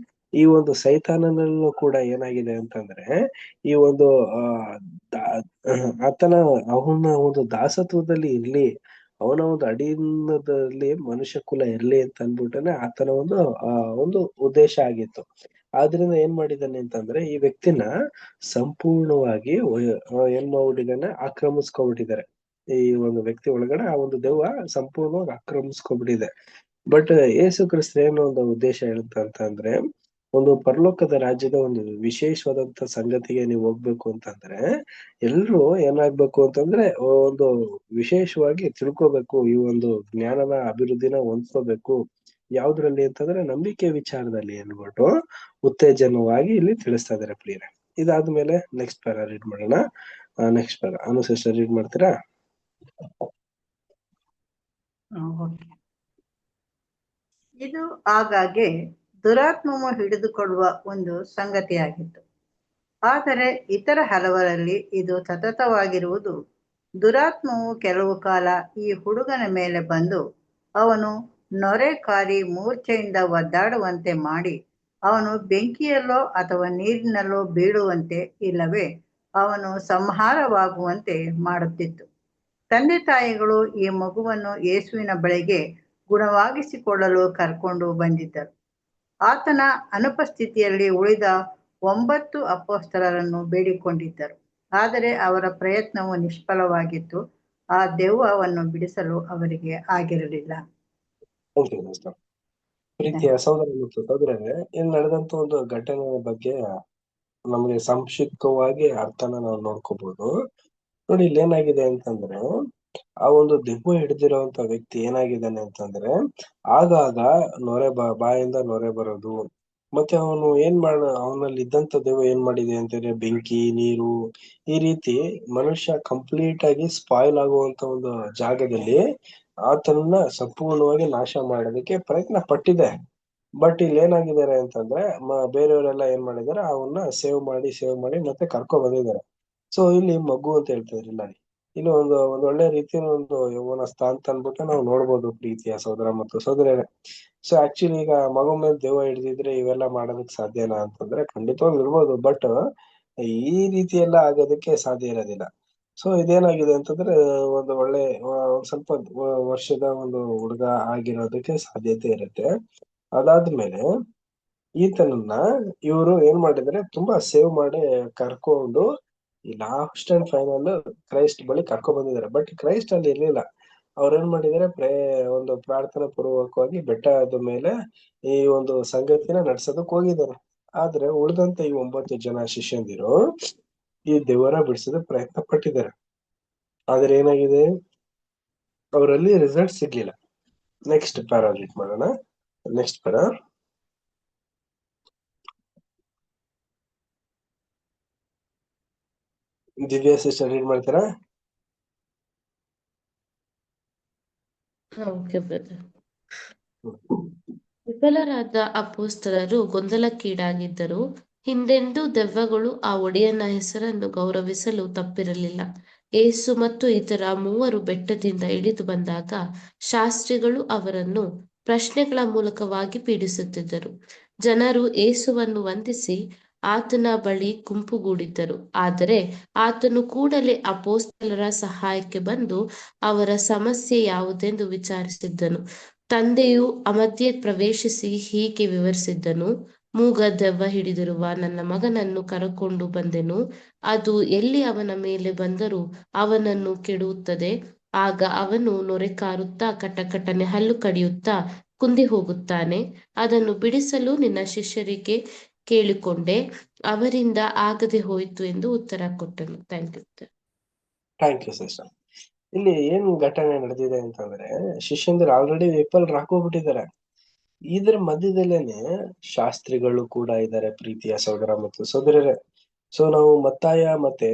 Speaker 1: ಈ ಒಂದು ಸೈತಾನನಲ್ಲೂ ಕೂಡ ಏನಾಗಿದೆ ಅಂತಂದ್ರೆ ಈ ಒಂದು ಅವನ ಒಂದು ದಾಸತ್ವದಲ್ಲಿ ಇರ್ಲಿ, ಅವನ ಒಂದು ಅಧೀನದಲ್ಲಿ ಮನುಷ್ಯ ಕುಲ ಇರ್ಲಿ ಅಂತ ಅನ್ಬಿಟ್ಟನೆ ಆತನ ಒಂದು ಉದ್ದೇಶ ಆಗಿತ್ತು. ಆದ್ರಿಂದ ಏನ್ ಮಾಡಿದಾನೆ ಅಂತಂದ್ರೆ ಈ ವ್ಯಕ್ತಿನ ಸಂಪೂರ್ಣವಾಗಿ ಏನ್ ಮಾಡ್ಬಿಟ್ಟಿದ್ದಾನೆ, ಆಕ್ರಮಿಸ್ಕೊಂಡ್ಬಿಟ್ಟಿದ್ದಾರೆ. ಈ ಒಂದು ವ್ಯಕ್ತಿ ಒಳಗಡೆ ಆ ಒಂದು ದೆವ್ವ ಸಂಪೂರ್ಣವಾಗಿ ಆಕ್ರಮಿಸ್ಕೊಂಡ್ಬಿಟ್ಟಿದೆ. ಬಟ್ ಯೇಸು ಕ್ರಿಸ್ತ ಏನೋ ಒಂದು ಉದ್ದೇಶ ಹೇಳುತ್ತ ಅಂತಂದ್ರೆ, ಒಂದು ಪರಲೋಕದ ರಾಜ್ಯದ ಒಂದು ವಿಶೇಷವಾದಂತ ಸಂಗತಿಗೆ ನೀವು ಹೋಗ್ಬೇಕು ಅಂತಂದ್ರೆ ಎಲ್ರು ಏನಾಗ್ಬೇಕು ಅಂತಂದ್ರೆ ಒಂದು ವಿಶೇಷವಾಗಿ ತಿಳ್ಕೊಬೇಕು, ಈ ಒಂದು ಜ್ಞಾನನ ಅಭಿವೃದ್ಧಿನ ಹೊಂದ್ಕೋಬೇಕು. ಯಾವ್ದ್ರಲ್ಲಿ ಅಂತಂದ್ರೆ ನಂಬಿಕೆ ವಿಚಾರದಲ್ಲಿ ಅನ್ಬಿಟ್ಟು ಉತ್ತೇಜನವಾಗಿ ಇಲ್ಲಿ ತಿಳಿಸ್ತಾ ಇದಾರೆ ಪ್ರಿಯರೇ. ಇದಾದ್ಮೇಲೆ ನೆಕ್ಸ್ಟ್ ಪ್ಯಾರಾ ರೀಡ್ ಮಾಡೋಣ. ನೆಕ್ಸ್ಟ್ ಪ್ಯಾರಾ ಅನು ಸಿಸ್ಟರ್ ರೀಡ್ ಮಾಡ್ತೀರಾ?
Speaker 8: ಓಕೆ. ಇದು ಆಗಾಗ್ಗೆ ದುರಾತ್ಮವು ಹಿಡಿದುಕೊಳ್ಳುವ ಒಂದು ಸಂಗತಿಯಾಗಿತ್ತು. ಆದರೆ ಇತರ ಹಲವರಲ್ಲಿ ಇದು ಸತತವಾಗಿರುವುದು. ದುರಾತ್ಮವು ಕೆಲವು ಕಾಲ ಈ ಹುಡುಗನ ಮೇಲೆ ಬಂದು ಅವನು ನೊರೆ ಕಾರಿ ಮೂರ್ಛೆಯಿಂದ ಒದ್ದಾಡುವಂತೆ ಮಾಡಿ ಅವನು ಬೆಂಕಿಯಲ್ಲೋ ಅಥವಾ ನೀರಿನಲ್ಲೋ ಬೀಳುವಂತೆ ಇಲ್ಲವೇ ಅವನು ಸಂಹಾರವಾಗುವಂತೆ ಮಾಡುತ್ತಿತ್ತು. ತಂದೆ ತಾಯಿಗಳು ಈ ಮಗುವನ್ನು ಯೇಸುವಿನ ಬಳಿಗೆ ಗುಣವಾಗಿಸಿಕೊಳ್ಳಲು ಕರ್ಕೊಂಡು ಬಂದಿದ್ದರು. ಆತನ ಅನುಪಸ್ಥಿತಿಯಲ್ಲಿ ಉಳಿದ 9 ಅಪೊಸ್ತಲರನ್ನು ಬೇಡಿಕೊಂಡಿದ್ದರು. ಆದರೆ ಅವರ ಪ್ರಯತ್ನವು ನಿಷ್ಫಲವಾಗಿತ್ತು. ಆ ದೆವ್ವವನ್ನು ಬಿಡಿಸಲು ಅವರಿಗೆ ಆಗಿರಲಿಲ್ಲ.
Speaker 1: ಪ್ರೀತಿಯ ಸಹೋದರ ಮತ್ತು ಸಹೋದರರೇ, ಇಲ್ಲಿ ನಡೆದಂತ ಒಂದು ಘಟನೆಯ ಬಗ್ಗೆ ನಮಗೆ ಸಂಕ್ಷಿಪ್ತವಾಗಿ ಅರ್ಥನ ನಾವು ನೋಡ್ಕೋಬಹುದು. ನೋಡಿ, ಇಲ್ಲಿ ಏನಾಗಿದೆ ಅಂತಂದ್ರೆ ಆ ಒಂದು ದೆವ್ವ ಹಿಡಿದಿರುವಂತ ವ್ಯಕ್ತಿ ಏನಾಗಿದ್ದಾನೆ ಅಂತಂದ್ರೆ ಆಗಾಗ ಬಾಯಿಂದ ನೊರೆ ಬರೋದು, ಮತ್ತೆ ಅವನಲ್ಲಿ ಇದ್ದಂತ ದೆವ್ವ ಏನ್ ಮಾಡಿದೆ ಅಂತಂದ್ರೆ ಬೆಂಕಿ, ನೀರು, ಈ ರೀತಿ ಮನುಷ್ಯ ಕಂಪ್ಲೀಟ್ ಆಗಿ ಸ್ಪಾಯ್ಲ್ ಆಗುವಂತ ಒಂದು ಜಾಗದಲ್ಲಿ ಆತನನ್ನ ಸಂಪೂರ್ಣವಾಗಿ ನಾಶ ಮಾಡೋದಕ್ಕೆ ಪ್ರಯತ್ನ ಪಟ್ಟಿದೆ. ಬಟ್ ಇಲ್ಲಿ ಏನಾಗಿದ್ದಾರೆ ಅಂತಂದ್ರೆ ಬೇರೆಯವರೆಲ್ಲ ಏನ್ ಮಾಡಿದಾರೆ, ಅವನ್ನ ಸೇವ್ ಮಾಡಿ ಮತ್ತೆ ಕರ್ಕೊ ಬಂದಿದ್ದಾರೆ. ಸೊ ಇಲ್ಲಿ ಮಗು ಅಂತ ಹೇಳ್ತಿದ್ರಿಲ್ಲ, ಇಲ್ಲಿ ಒಂದು ಒಳ್ಳೆ ರೀತಿಯ ಒಂದು ಯೌವನಸ್ಥ ಅಂತ ಅನ್ಬಿಟ್ಟು ನಾವು ನೋಡ್ಬೋದು ಪ್ರೀತಿಯ ಸಹೋದರ ಮತ್ತು ಸಹೋದರರೇ. ಸೊ ಆಕ್ಚುಲಿ ಈಗ ಮಗು ಮೇಲೆ ದೆವ್ವ ಹಿಡಿದಿದ್ರೆ ಇವೆಲ್ಲ ಮಾಡೋದಕ್ ಸಾಧ್ಯನಾ ಅಂತಂದ್ರೆ ಖಂಡಿತವಾಗಿ ಇರ್ಬೋದು. ಬಟ್ ಈ ರೀತಿ ಎಲ್ಲ ಆಗೋದಕ್ಕೆ ಸಾಧ್ಯ ಇರೋದಿಲ್ಲ. ಸೊ ಇದೇನಾಗಿದೆ ಅಂತಂದ್ರೆ ಒಂದು ಒಳ್ಳೆ ಸ್ವಲ್ಪ ವರ್ಷದ ಒಂದು ಹುಡುಗ ಆಗಿರೋದಕ್ಕೆ ಸಾಧ್ಯತೆ ಇರುತ್ತೆ. ಅದಾದ್ಮೇಲೆ ಈತನನ್ನ ಇವರು ಏನ್ ಮಾಡಿದ್ರೆ ತುಂಬಾ ಸೇವ್ ಮಾಡಿ ಕರ್ಕೊಂಡು ಈ ಲಾಸ್ಟ್ ಅಂಡ್ ಫೈನಲ್ ಕ್ರೈಸ್ಟ್ ಬಳಿ ಕರ್ಕೊಂಡ್ ಬಂದಿದ್ದಾರೆ. ಬಟ್ ಕ್ರೈಸ್ಟ್ ಅಲ್ಲಿ ಇರ್ಲಿಲ್ಲ. ಅವ್ರೇನ್ ಮಾಡಿದಾರೆ, ಒಂದು ಪ್ರಾರ್ಥನಾ ಪೂರ್ವಕವಾಗಿ ಬೆಟ್ಟದ ಮೇಲೆ ಈ ಒಂದು ಸಂಗತಿನ ನಡ್ಸೋದಕ್ ಹೋಗಿದ್ದಾರೆ. ಆದ್ರೆ ಉಳಿದಂತ ಈ 9 ಜನ ಶಿಷ್ಯಂದಿರು ಈ ದೆವ್ವನ ಬಿಡಿಸೋದಕ್ ಪ್ರಯತ್ನ ಪಟ್ಟಿದ್ದಾರೆ. ಆದ್ರೆ ಏನಾಗಿದೆ, ಅವರಲ್ಲಿ ರಿಸಲ್ಟ್ ಸಿಗ್ಲಿಲ್ಲ. ನೆಕ್ಸ್ಟ್ ಪ್ಯಾರಾ ರೀಡ್ ಮಾಡೋಣ. Next para Divya sister read ಮಾಡ್ತೀರಾ?
Speaker 9: Okay brother. ವಿಫಲರಾದ ಅಪೊಸ್ತಲರು ಗೊಂದಲಕ್ಕೀಡಾಗಿದ್ದರು. ಹಿಂದೆಂದೂ ದೆವ್ವಗಳು ಆ ಒಡೆಯನ ಹೆಸರನ್ನು ಗೌರವಿಸಲು ತಪ್ಪಿರಲಿಲ್ಲ. ಯೇಸು ಮತ್ತು ಇತರ 3 ಬೆಟ್ಟದಿಂದ ಇಳಿದು ಬಂದಾಗ ಶಾಸ್ತ್ರಿಗಳು ಅವರನ್ನು ಪ್ರಶ್ನೆಗಳ ಮೂಲಕವಾಗಿ ಪೀಡಿಸುತ್ತಿದ್ದರು. ಜನರು ಯೇಸುವನ್ನು ವಂದಿಸಿ ಆತನ ಬಳಿ ಗುಂಪುಗೂಡಿದ್ದರು. ಆದರೆ ಆತನು ಕೂಡಲೇ ಅಪೊಸ್ತಲರ ಸಹಾಯಕ್ಕೆ ಬಂದು ಅವರ ಸಮಸ್ಯೆ ಯಾವುದೆಂದು ವಿಚಾರಿಸಿದ್ದನು. ತಂದೆಯು ಮಧ್ಯೆ ಪ್ರವೇಶಿಸಿ ಹೀಗೆ ವಿವರಿಸಿದ್ದನು, ಮೂಗ ದೆವ್ವ ಹಿಡಿದಿರುವ ನನ್ನ ಮಗನನ್ನು ಕರಕೊಂಡು ಬಂದೆನು. ಅದು ಎಲ್ಲಿ ಅವನ ಮೇಲೆ ಬಂದರೂ ಅವನನ್ನು ಕೆಡುತ್ತದೆ. ಆಗ ಅವನು ನೊರೆಕಾರುತ್ತಾ ಕಟಕಟನೆ ಹಲ್ಲು ಕಡಿಯುತ್ತಾ ಕುಂದಿ ಹೋಗುತ್ತಾನೆ. ಅದನ್ನು ಬಿಡಿಸಲು ನಿನ್ನ ಶಿಷ್ಯರಿಗೆ ಕೇಳಿಕೊಂಡೆ, ಅವರಿಂದ ಆಗದೆ ಹೋಯಿತು ಎಂದು ಉತ್ತರ ಕೊಟ್ಟನು. Thank you.
Speaker 1: Thank you sister. ಇಲ್ಲಿ ಏನ್ ಘಟನೆ ನಡೆದಿದೆ ಅಂತಂದ್ರೆ, ಶಿಷ್ಯಂದಿರು ಆಲ್ರೆಡಿ ವಿಫಲ್ ಹಾಕೋಬಿಟ್ಟಿದ್ದಾರೆ. ಇದ್ರ ಮಧ್ಯದಲ್ಲೇನೆ ಶಾಸ್ತ್ರಿಗಳು ಕೂಡ ಇದ್ದಾರೆ, ಪ್ರೀತಿಯ ಸಹೋದರ ಮತ್ತು ಸಹೋದರರೇ. ಸೊ ನಾವು ಮತ್ತಾಯ ಮತ್ತೆ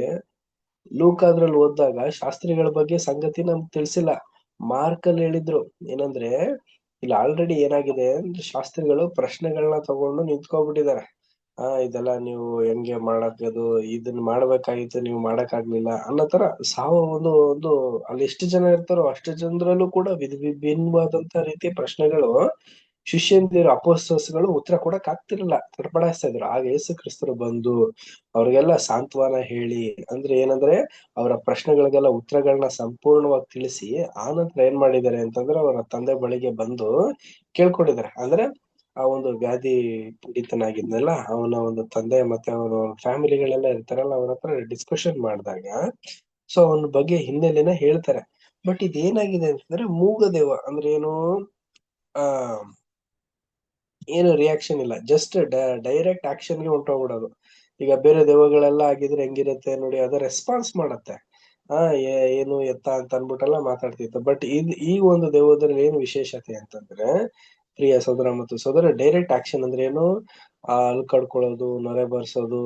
Speaker 1: ಲೂಕಾದ್ರಲ್ಲಿ ಓದಿದಾಗ ಶಾಸ್ತ್ರಿಗಳ ಬಗ್ಗೆ ಸಂಗತಿ ನಮ್ಗೆ ತಿಳಿಸಿಲ್ಲ. ಮಾರ್ಕ್ ಅಲ್ಲಿ ಹೇಳಿದ್ರು ಏನಂದ್ರೆ, ಇಲ್ಲಿ ಆಲ್ರೆಡಿ ಏನಾಗಿದೆ ಅಂದ್ರೆ ಶಾಸ್ತ್ರಿಗಳು ಪ್ರಶ್ನೆಗಳನ್ನ ತಗೊಂಡು ನಿಂತ್ಕೊಬಿಟ್ಟಿದ್ದಾರೆ. ಇದೆಲ್ಲ ನೀವು ಹೆಂಗೆ ಮಾಡಕ್ಕದು, ಇದನ್ನ ಮಾಡ್ಬೇಕಾಗಿತ್ತು, ನೀವು ಮಾಡಕ್ ಆಗ್ಲಿಲ್ಲ ಅನ್ನೋ ತರ ಒಂದು ಅಲ್ಲಿ ಎಷ್ಟು ಜನ ಇರ್ತಾರೋ ಅಷ್ಟು ಜನರಲ್ಲೂ ಕೂಡ ವಿಭಿನ್ನವಾದಂತ ರೀತಿಯ ಪ್ರಶ್ನೆಗಳು ಶಿಷ್ಯಂದಿರು ಅಪೋಸ್ತಲರು ಉತ್ತರ ಕೊಡಕ್ ಆಗ್ತಿರ್ಲಿಲ್ಲ, ತಡಪಡಿಸ್ತಾ ಇದ್ರು. ಆಗ ಯೇಸು ಕ್ರಿಸ್ತರು ಬಂದು ಅವ್ರಿಗೆಲ್ಲ ಸಾಂತ್ವನ ಹೇಳಿ, ಅಂದ್ರೆ ಏನಂದ್ರೆ ಅವರ ಪ್ರಶ್ನೆಗಳಿಗೆಲ್ಲ ಉತ್ತರಗಳನ್ನ ಸಂಪೂರ್ಣವಾಗಿ ತಿಳಿಸಿ ಆನಂತರ ಏನ್ ಮಾಡಿದ್ದಾರೆ ಅಂತಂದ್ರೆ ಅವರ ತಂದೆ ಬಳಿಗೆ ಬಂದು ಕೇಳ್ಕೊಂಡಿದ್ದಾರೆ. ಅಂದ್ರೆ ಆ ಒಂದು ವ್ಯಾಧಿ ಪೀಡಿತನಾಗಿದ್ನಲ್ಲ ಅವನ ಒಂದು ತಂದೆ ಮತ್ತೆ ಅವನ ಫ್ಯಾಮಿಲಿಗಳೆಲ್ಲ ಇರ್ತಾರಲ್ಲ, ಅವ್ರ ಹತ್ರ ಡಿಸ್ಕಷನ್ ಮಾಡಿದಾಗ ಸೊ ಅವನ ಬಗ್ಗೆ ಹಿನ್ನೆಲೆನ ಹೇಳ್ತಾರೆ. ಬಟ್ ಇದೇನಾಗಿದೆ ಅಂತಂದ್ರೆ ಮೂಗದೇವ ಅಂದ್ರೆ ಏನು ರಿಯಾಕ್ಷನ್ ಇಲ್ಲ, ಜಸ್ಟ್ ಡೈರೆಕ್ಟ್ ಆಕ್ಷನ್ಗೆ ಹೊಂಟೋಗ್ಬಿಡೋದು. ಈಗ ಬೇರೆ ದೆವ್ವಗಳೆಲ್ಲ ಆಗಿದ್ರೆ ಹೆಂಗಿರುತ್ತೆ ನೋಡಿ, ಅದ ರೆಸ್ಪಾನ್ಸ್ ಮಾಡತ್ತೆ. ಏನು ಎತ್ತ ಅಂತ ಅನ್ಬಿಟ್ಟೆಲ್ಲ ಮಾತಾಡ್ತಿತ್ತು. ಬಟ್ ಈ ಒಂದು ದೆವ್ವದಲ್ಲಿ ಏನು ವಿಶೇಷತೆ ಅಂತಂದ್ರೆ, ಪ್ರಿಯ ಸಹೋದರ ಮತ್ತು ಸಹೋದರ, ಡೈರೆಕ್ಟ್ ಆಕ್ಷನ್ ಅಂದ್ರೆ ಏನು, ಹಲ್ ಕಡ್ಕೊಳ್ಳೋದು, ನೊರೆ ಬರ್ಸೋದು,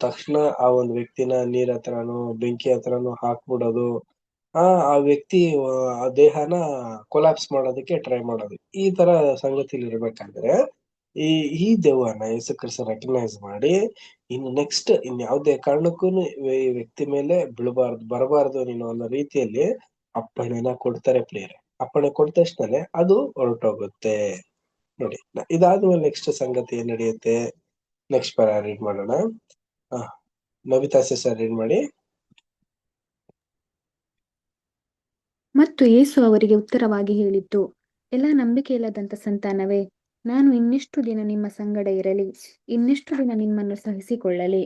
Speaker 1: ತಕ್ಷಣ ಆ ಒಂದು ವ್ಯಕ್ತಿನ ನೀರ್ ಹತ್ರನೋ ಬೆಂಕಿ ಹತ್ರನೋ ಹಾಕ್ಬಿಡೋದು, ಆ ವ್ಯಕ್ತಿ ಆ ದೇಹನ ಕೊಲಾಪ್ಸ್ ಮಾಡೋದಕ್ಕೆ ಟ್ರೈ ಮಾಡೋದು. ಈ ತರ ಸಂಗತಿಲಿ ಇರ್ಬೇಕಾದ್ರೆ ಈ ದೆವ್ವನ ಯೇಸು ಕ್ರಿಸ್ತ ರೆಕಗ್ನೈಸ್ ಮಾಡಿ, ಇನ್ನು ನೆಕ್ಸ್ಟ್ ಇನ್ಯಾವುದೇ ಕಾರಣಕ್ಕೂ ಈ ವ್ಯಕ್ತಿ ಮೇಲೆ ಬರಬಾರ್ದು ನೀನು ಅನ್ನೋ ರೀತಿಯಲ್ಲಿ ಅಪ್ಪಣೆನ ಕೊಡ್ತಾರೆ ಪ್ರಿಯರೇ. ಅಪ್ಪಣೆ ಕೊಟ್ಟ ತಕ್ಷಣ ಅದು ಹೊರಟೋಗುತ್ತೆ ನೋಡಿ. ಇದಾದ್ಮೇಲೆ ನೆಕ್ಸ್ಟ್ ಸಂಗತಿ ಏನ್ ನಡೆಯುತ್ತೆ, ನೆಕ್ಸ್ಟ್ ಪರ ರೀಡ್ ಮಾಡೋಣ. ನವಿತಾ ಸಿಸ್ಟರ್ ರೀಡ್ ಮಾಡಿ.
Speaker 5: ಮತ್ತು ಯೇಸು ಅವರಿಗೆ ಉತ್ತರವಾಗಿ ಹೇಳಿದ್ದು, ಎಲ್ಲ ನಂಬಿಕೆಯಿಲ್ಲದಂತ ಸಂತಾನವೇ, ನಾನು ಇನ್ನೆಷ್ಟು ದಿನ ನಿಮ್ಮ ಸಂಗಡ ಇರಲಿ, ಇನ್ನೆಷ್ಟು ದಿನ ನಿಮ್ಮನ್ನು ಸಹಿಸಿಕೊಳ್ಳಲಿ.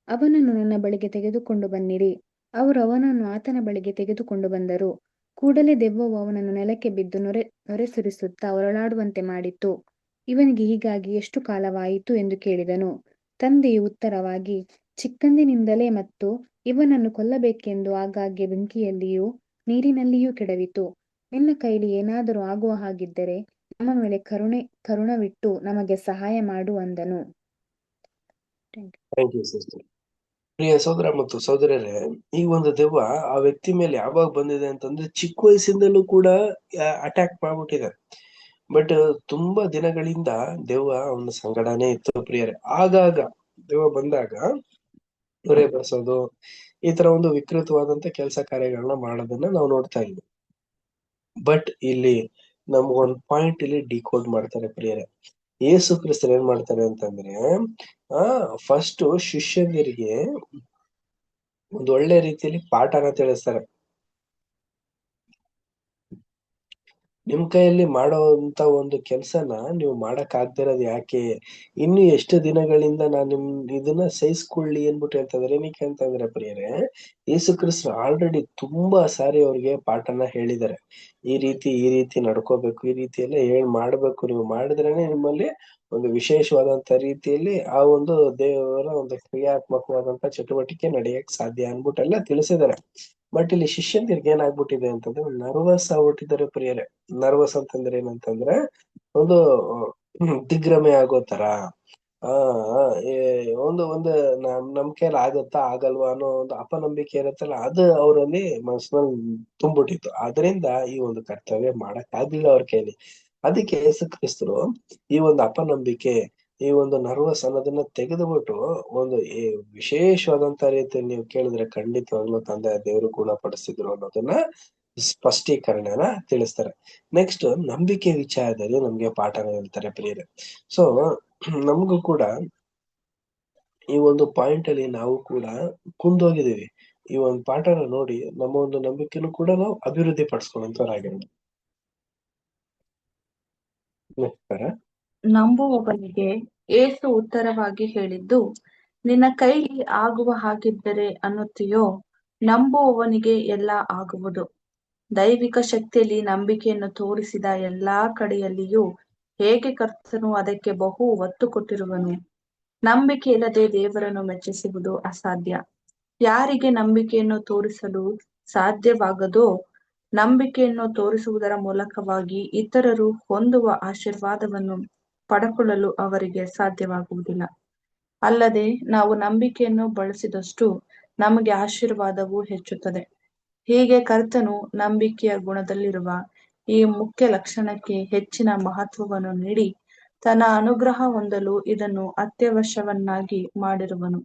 Speaker 5: ಅವನನ್ನು ನನ್ನ ಬಳಿಗೆ ತೆಗೆದುಕೊಂಡು ಬನ್ನಿರಿ. ಅವರು ಅವನನ್ನು ಆತನ ಬಳಿಗೆ ತೆಗೆದುಕೊಂಡು ಬಂದರು. ಕೂಡಲೇ ದೆವ್ವವು ಅವನನ್ನು ನೆಲಕ್ಕೆ ಬಿದ್ದು ನೊರೆ ಸುರಿಸುತ್ತಾ ಹೊರಳಾಡುವಂತೆ ಮಾಡಿತು. ಇವನಿಗೆ ಹೀಗಾಗಿ ಎಷ್ಟು ಕಾಲವಾಯಿತು ಎಂದು ಕೇಳಿದನು. ತಂದೆಯು ಉತ್ತರವಾಗಿ, ಚಿಕ್ಕಂದಿನಿಂದಲೇ, ಮತ್ತು ಇವನನ್ನು ಕೊಲ್ಲಬೇಕೆಂದು ಆಗಾಗ್ಗೆ ಬೆಂಕಿಯಲ್ಲಿಯೂ ನೀರಿನಲ್ಲಿಯೂ ಕೆಡವಿತು. ನಿನ್ನ ಕೈಲಿ ಏನಾದರೂ ಆಗುವ ಹಾಗಿದ್ದರೆ ನಮ್ಮ ಮೇಲೆ ಕರುಣವಿಟ್ಟು ನಮಗೆ ಸಹಾಯ ಮಾಡು ಅಂದನು.
Speaker 1: Thank you sister. ಪ್ರಿಯ ಸಹೋದರ ಮತ್ತು ಸಹೋದರರೇ, ಈ ಒಂದು ದೆವ್ವ ಆ ವ್ಯಕ್ತಿ ಮೇಲೆ ಯಾವಾಗ ಬಂದಿದೆ ಅಂತಂದ್ರೆ ಚಿಕ್ಕ ವಯಸ್ಸಿಂದಲೂ ಕೂಡ ಅಟ್ಯಾಕ್ ಮಾಡ್ಬಿಟ್ಟಿದೆ. ಬಟ್ ತುಂಬಾ ದಿನಗಳಿಂದ ದೆವ್ವ ಅವನ ಸಂಗಡನೆ ಇತ್ತು ಪ್ರಿಯರೇ. ಆಗಾಗ ದೆವ್ವ ಬಂದಾಗ ನೊರೆ ಬರ್ಸೋದು, ಈ ತರ ಒಂದು ವಿಕೃತವಾದಂತ ಕೆಲಸ ಕಾರ್ಯಗಳನ್ನ ಮಾಡೋದನ್ನ ನಾವು ನೋಡ್ತಾ ಇದ್ವಿ. ಬಟ್ ಇಲ್ಲಿ ನಮ್ಗೊಂದ್ ಪಾಯಿಂಟ್ ಇಲ್ಲಿ ಡಿಕೋಡ್ ಮಾಡ್ತಾರೆ ಪ್ರಿಯರೇ. ಯೇಸು ಕ್ರಿಸ್ತರು ಏನ್ ಮಾಡ್ತಾರೆ ಅಂತಂದ್ರೆ, ಫಸ್ಟ್ ಶಿಷ್ಯಂದಿರಿಗೆ ಒಂದು ಒಳ್ಳೆ ರೀತಿಯಲ್ಲಿ ಪಾಠನ ತಿಳಿಸ್ತಾರೆ. ನಿಮ್ ಕೈಯಲ್ಲಿ ಮಾಡೋಂತ ಒಂದು ಕೆಲ್ಸನ ನೀವು ಮಾಡಕ್ ಆಗ್ದಿರೋದು ಯಾಕೆ, ಇನ್ನು ಎಷ್ಟು ದಿನಗಳಿಂದ ನಾನು ಇದನ್ನ ಸಹಿಸ್ಕೊಳ್ಳಿ ಅನ್ಬಿಟ್ಟು ಹೇಳ್ತಿದಾರೆ. ಏನಕ್ಕೆ ಅಂತಂದ್ರೆ ಪ್ರಿಯರೇ, ಯೇಸು ಕ್ರಿಸ್ತರು ಆಲ್ರೆಡಿ ತುಂಬಾ ಸಾರಿ ಅವ್ರಿಗೆ ಪಾಠನ ಹೇಳಿದ್ದಾರೆ. ಈ ರೀತಿ ನಡ್ಕೋಬೇಕು, ಈ ರೀತಿಯೆಲ್ಲ ಮಾಡ್ಬೇಕು, ನೀವು ಮಾಡಿದ್ರೇನೆ ನಿಮ್ಮಲ್ಲಿ ಒಂದು ವಿಶೇಷವಾದಂತ ರೀತಿಯಲ್ಲಿ ಆ ಒಂದು ದೇವರ ಒಂದು ಕ್ರಿಯಾತ್ಮಕವಾದಂತ ಚಟುವಟಿಕೆ ನಡೆಯಕ್ ಸಾಧ್ಯ ಅನ್ಬಿಟ್ಟೆಲ್ಲ ತಿಳಿಸಿದ್ದಾರೆ. ಬಟ್ ಇಲ್ಲಿ ಶಿಷ್ಯಂದಿರ್ಗೆ ಏನಾಗ್ಬಿಟ್ಟಿದೆ ಅಂತಂದ್ರೆ ನರ್ವಸ್ ಆಗ್ಬಿಟ್ಟಿದ್ದಾರೆ ಪ್ರಿಯರೇ. ನರ್ವಸ್ ಅಂತಂದ್ರೆ ಏನಂತಂದ್ರೆ ಒಂದು ದಿಗ್ಭ್ರಮೆ ಆಗೋ ತರ, ಒಂದು ನಮ್ ಕೈಯಲ್ಲಿ ಆಗತ್ತಾ ಆಗಲ್ವಾ ಅನ್ನೋ ಒಂದು ಅಪನಂಬಿಕೆ ಇರುತ್ತಲ್ಲ, ಅದು ಅವರಲ್ಲಿ ಮನಸ್ಸಿನಲ್ಲಿ ತುಂಬಿಟ್ಟಿತ್ತು. ಅದರಿಂದ ಈ ಒಂದು ಕರ್ತವ್ಯ ಮಾಡಕ್ ಆಗ್ಲಿಲ್ಲ ಅವ್ರ ಕೈಲಿ. ಅದಕ್ಕೆ ಯೇಸು ಕ್ರಿಸ್ತರು ಈ ಒಂದು ಅಪನಂಬಿಕೆ, ಈ ಒಂದು ನರ್ವಸ್ ಅನ್ನೋದನ್ನ ತೆಗೆದುಬಿಟ್ಟು ಒಂದು ವಿಶೇಷವಾದಂತ ರೀತಿಯಲ್ಲಿ ನೀವು ಕೇಳಿದ್ರೆ ಖಂಡಿತವಾಗ್ಲೂ ತಂದೆ ದೇವರು ಗುಣಪಡಿಸಿದ್ರು ಅನ್ನೋದನ್ನ ಸ್ಪಷ್ಟೀಕರಣನ ತಿಳಿಸ್ತಾರೆ. ನೆಕ್ಸ್ಟ್ ನಂಬಿಕೆ ವಿಚಾರದಲ್ಲಿ ನಮ್ಗೆ ಪಾಠನ ಹೇಳ್ತಾರೆ ಪ್ರಿಯರೇ. ಸೊ ನಮಗೂ ಕೂಡ ಈ ಒಂದು ಪಾಯಿಂಟ್ ಅಲ್ಲಿ ನಾವು ಕೂಡ ಕುಂದೋಗಿದ್ದೀವಿ. ಈ ಒಂದು ಪಾಠನ ನೋಡಿ ನಮ್ಮ ಒಂದು ನಂಬಿಕೆನೂ ಕೂಡ ನಾವು ಅಭಿವೃದ್ಧಿ ಪಡಿಸ್ಕೊಳ್ಳುವಂತವರಾಗಿರೋದು.
Speaker 7: ನಂಬುವವನಿಗೆ ಏಸು ಉತ್ತರವಾಗಿ ಹೇಳಿದ್ದು, ನಿನ್ನ ಕೈಲಿ ಆಗುವ ಹಾಗಿದ್ದರೆ ಅನ್ನುತ್ತೀಯೋ, ನಂಬುವವನಿಗೆ ಎಲ್ಲ ಆಗುವುದು. ದೈವಿಕ ಶಕ್ತಿಯಲ್ಲಿ ನಂಬಿಕೆಯನ್ನು ತೋರಿಸಿದ ಎಲ್ಲಾ ಕಡೆಯಲ್ಲಿಯೂ ಹೇಗೆ ಕರ್ತನು ಅದಕ್ಕೆ ಬಹು ಒತ್ತು ಕೊಟ್ಟಿರುವನು. ನಂಬಿಕೆ ಇಲ್ಲದೆ ದೇವರನ್ನು ಮೆಚ್ಚಿಸುವುದು ಅಸಾಧ್ಯ. ಯಾರಿಗೆ ನಂಬಿಕೆಯನ್ನು ತೋರಿಸಲು ಸಾಧ್ಯವಾಗದೋ, ನಂಬಿಕೆಯನ್ನು ತೋರಿಸುವುದರ ಮೂಲಕವಾಗಿ ಇತರರು ಹೊಂದುವ ಆಶೀರ್ವಾದವನ್ನು ಪಡೆಕೊಳ್ಳಲು ಅವರಿಗೆ ಸಾಧ್ಯವಾಗುವುದಿಲ್ಲ. ಅಲ್ಲದೆ ನಾವು ನಂಬಿಕೆಯನ್ನು ಬಳಸಿದಷ್ಟು ನಮಗೆ ಆಶೀರ್ವಾದವು ಹೆಚ್ಚುತ್ತದೆ. ಹೀಗೆ ಕರ್ತನು ನಂಬಿಕೆಯ ಗುಣದಲ್ಲಿರುವ ಈ ಮುಖ್ಯ ಲಕ್ಷಣಕ್ಕೆ ಹೆಚ್ಚಿನ ಮಹತ್ವವನ್ನು ನೀಡಿ ತನ್ನ ಅನುಗ್ರಹ ಹೊಂದಲು ಇದನ್ನು ಅತ್ಯವಶ್ಯವನ್ನಾಗಿ ಮಾಡಿರುವನು.